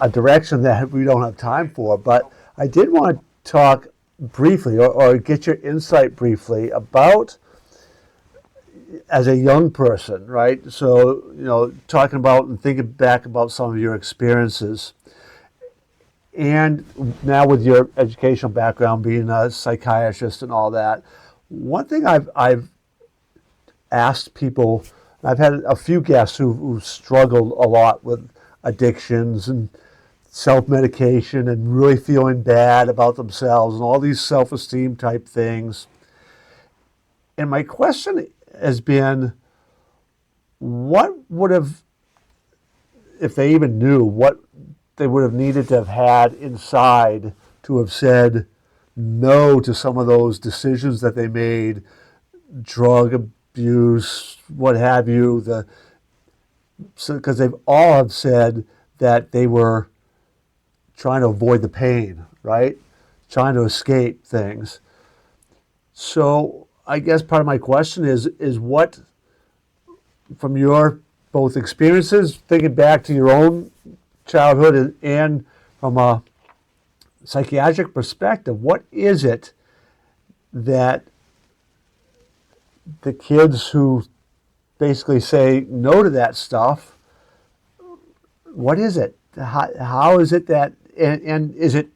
a direction that we don't have time for, but I did want to talk briefly or get your insight briefly about, as a young person, right? So, talking about and thinking back about some of your experiences. And now with your educational background, being a psychiatrist and all that, one thing I've asked people, I've had a few guests who struggled a lot with addictions and self-medication and really feeling bad about themselves and all these self-esteem type things. And my question has been, what would have, if they even knew, what they would have needed to have had inside to have said no to some of those decisions that they made, drug abuse, what have you, because they've all have said that they were trying to avoid the pain, right? Trying to escape things. So I guess part of my question is what, from your both experiences, thinking back to your own childhood and from a psychiatric perspective, what is it that the kids who basically say no to that stuff, what is it? How is it that, and is it,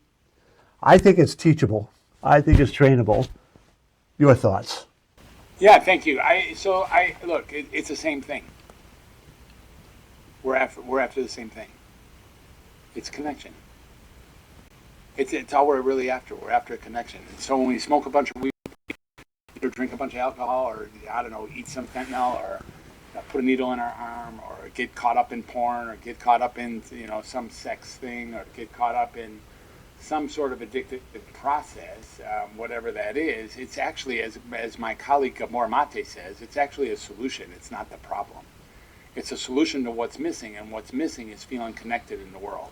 I think it's teachable. I think it's trainable. Your thoughts? Yeah, thank you. Look, it's the same thing. We're after the same thing. It's connection. It's all we're really after. We're after a connection. And so when we smoke a bunch of weed, or drink a bunch of alcohol, or I don't know, eat some fentanyl, or put a needle in our arm, or get caught up in porn, or get caught up in some sex thing, or get caught up in some sort of addictive process, whatever that is, it's actually, as my colleague Gabor Mate says, it's actually a solution. It's not the problem. It's a solution to what's missing, and what's missing is feeling connected in the world.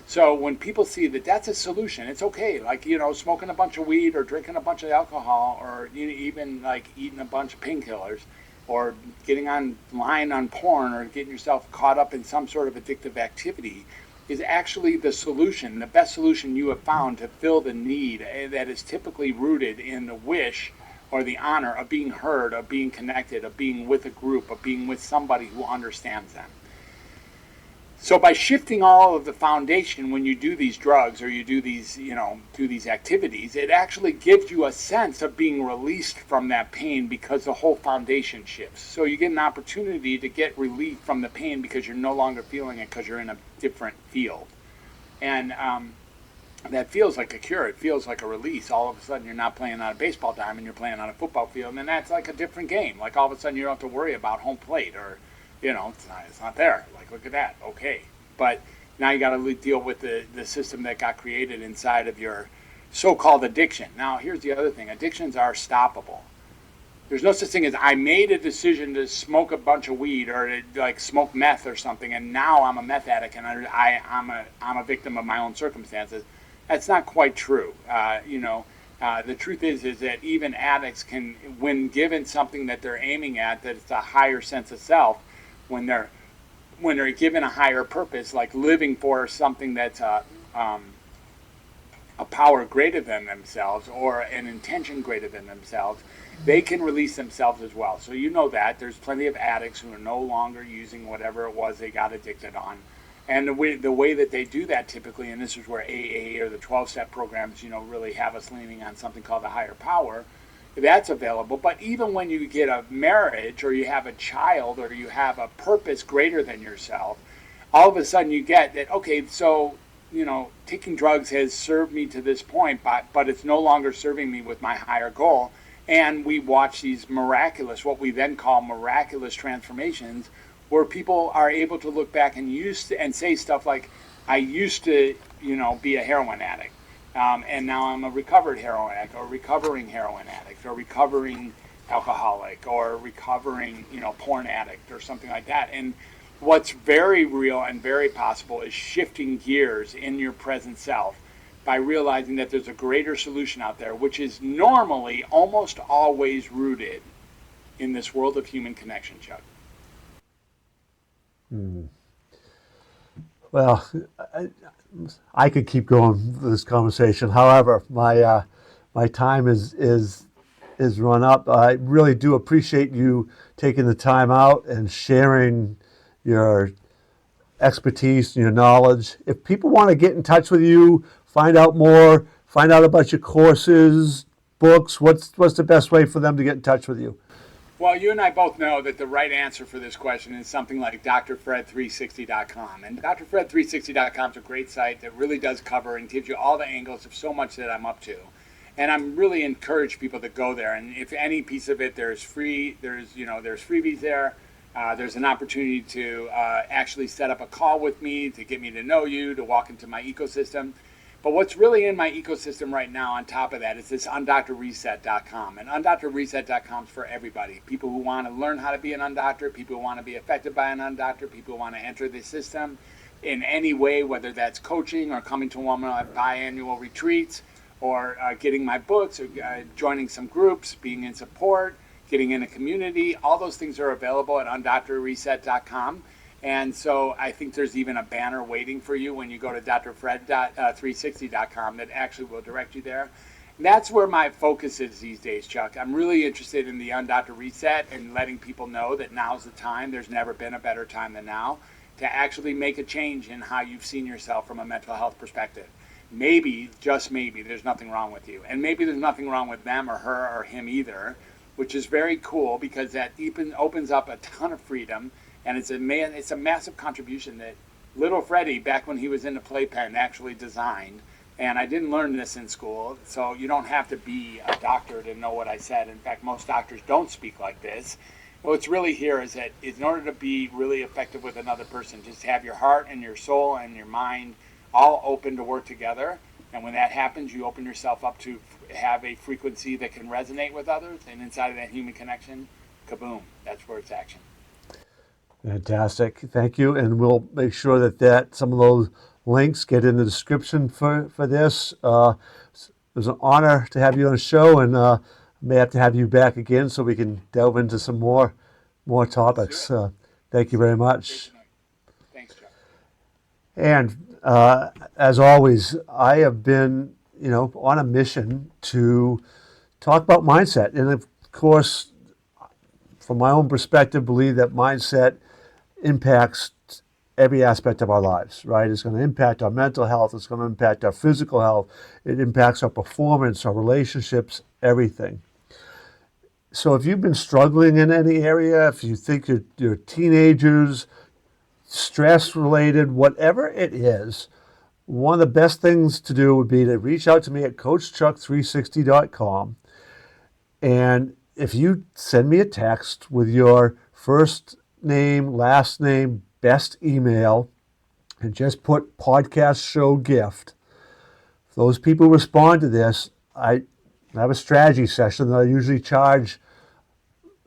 So when people see that that's a solution, it's okay. Like, smoking a bunch of weed or drinking a bunch of alcohol, or even like eating a bunch of painkillers, or getting online on porn, or getting yourself caught up in some sort of addictive activity is actually the solution, the best solution you have found to fill the need that is typically rooted in the wish or the honor of being heard, of being connected, of being with a group, of being with somebody who understands them. So by shifting all of the foundation when you do these drugs or you do these, do these activities, it actually gives you a sense of being released from that pain because the whole foundation shifts. So you get an opportunity to get relief from the pain because you're no longer feeling it because you're in a different field. And that feels like a cure. It feels like a release. All of a sudden you're not playing on a baseball diamond, you're playing on a football field, and that's like a different game. Like all of a sudden you don't have to worry about home plate or it's not there. Like, look at that. Okay. But now you got to deal with the system that got created inside of your so-called addiction. Now, here's the other thing. Addictions are stoppable. There's no such thing as I made a decision to smoke a bunch of weed or to like smoke meth or something, and now I'm a meth addict and I'm a victim of my own circumstances. That's not quite true. The truth is that even addicts can, when given something that they're aiming at, that it's a higher sense of self, when they're given a higher purpose, like living for something that's a power greater than themselves or an intention greater than themselves, they can release themselves as well. So that there's plenty of addicts who are no longer using whatever it was they got addicted on. And the way that they do that typically, and this is where AA or the 12-step programs, really have us leaning on something called a higher power, that's available. But even when you get a marriage or you have a child or you have a purpose greater than yourself, all of a sudden you get that, okay, so, taking drugs has served me to this point, but it's no longer serving me with my higher goal. And we watch these miraculous, what we then call miraculous transformations, where people are able to look back and say stuff like, I used to, be a heroin addict. And now I'm a recovered heroin addict, or recovering heroin addict, or recovering alcoholic, or recovering, porn addict, or something like that. And what's very real and very possible is shifting gears in your present self by realizing that there's a greater solution out there, which is normally almost always rooted in this world of human connection, Chuck. Well, I could keep going with this conversation. However, my time is run up. I really do appreciate you taking the time out and sharing your expertise and your knowledge. If people want to get in touch with you, find out more, find out about your courses, books, what's the best way for them to get in touch with you? Well, you and I both know that the right answer for this question is something like drfred360.com. And drfred360.com is a great site that really does cover and gives you all the angles of so much that I'm up to. And I'm really encourage people to go there. And if any piece of it, there's freebies there. There's an opportunity to actually set up a call with me, to get me to know you, to walk into my ecosystem. But what's really in my ecosystem right now on top of that is this undoctorreset.com. And undoctorreset.com is for everybody. People who want to learn how to be an undoctor, people who want to be affected by an undoctor, people who want to enter the system in any way, whether that's coaching or coming to one of my biannual retreats, or getting my books, or joining some groups, being in support, getting in a community. All those things are available at undoctorreset.com. And so I think there's even a banner waiting for you when you go to drfred360.com that actually will direct you there. And that's where my focus is these days, Chuck. I'm really interested in the Undoctor Reset and letting people know that now's the time. There's never been a better time than now to actually make a change in how you've seen yourself from a mental health perspective. Maybe, just maybe, there's nothing wrong with you. And maybe there's nothing wrong with them or her or him either, which is very cool because that opens up a ton of freedom. And it's a massive contribution that little Freddie, back when he was in the playpen, actually designed. And I didn't learn this in school, so you don't have to be a doctor to know what I said. In fact, most doctors don't speak like this. What's really here is that in order to be really effective with another person, just have your heart and your soul and your mind all open to work together. And when that happens, you open yourself up to have a frequency that can resonate with others. And inside of that human connection, kaboom, that's where it's action. Fantastic. Thank you. And we'll make sure that some of those links get in the description for this. It was an honor to have you on the show, and may have to have you back again so we can delve into some more topics. Thank you very much. Thanks, Chuck. And as always, I have been, on a mission to talk about mindset. And of course, from my own perspective, believe that mindset impacts every aspect of our lives, right? It's going to impact our mental health. It's going to impact our physical health. It impacts our performance, our relationships, everything. So if you've been struggling in any area, if you think you're teenagers, stress-related, whatever it is, one of the best things to do would be to reach out to me at coachchuck360.com. And if you send me a text with your first name, last name, best email, and just put podcast show gift, if those people respond to this, I have a strategy session that I usually charge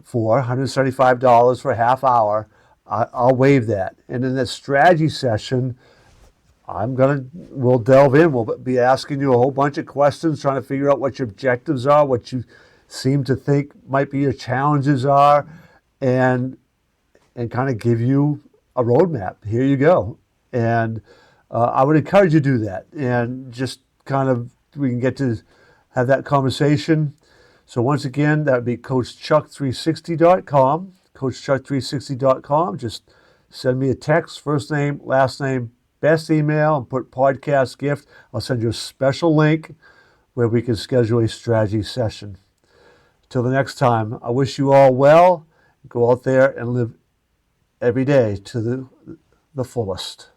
for $175 for a half hour. I'll waive that. And in that strategy session, we'll delve in. We'll be asking you a whole bunch of questions, trying to figure out what your objectives are, what you seem to think might be your challenges are, and kind of give you a roadmap. Here you go. And I would encourage you to do that. And just we can get to have that conversation. So once again, that would be coachchuck360.com, coachchuck360.com. Just send me a text, first name, last name, best email, and put podcast gift. I'll send you a special link where we can schedule a strategy session. Till the next time, I wish you all well. Go out there and live every day to the fullest.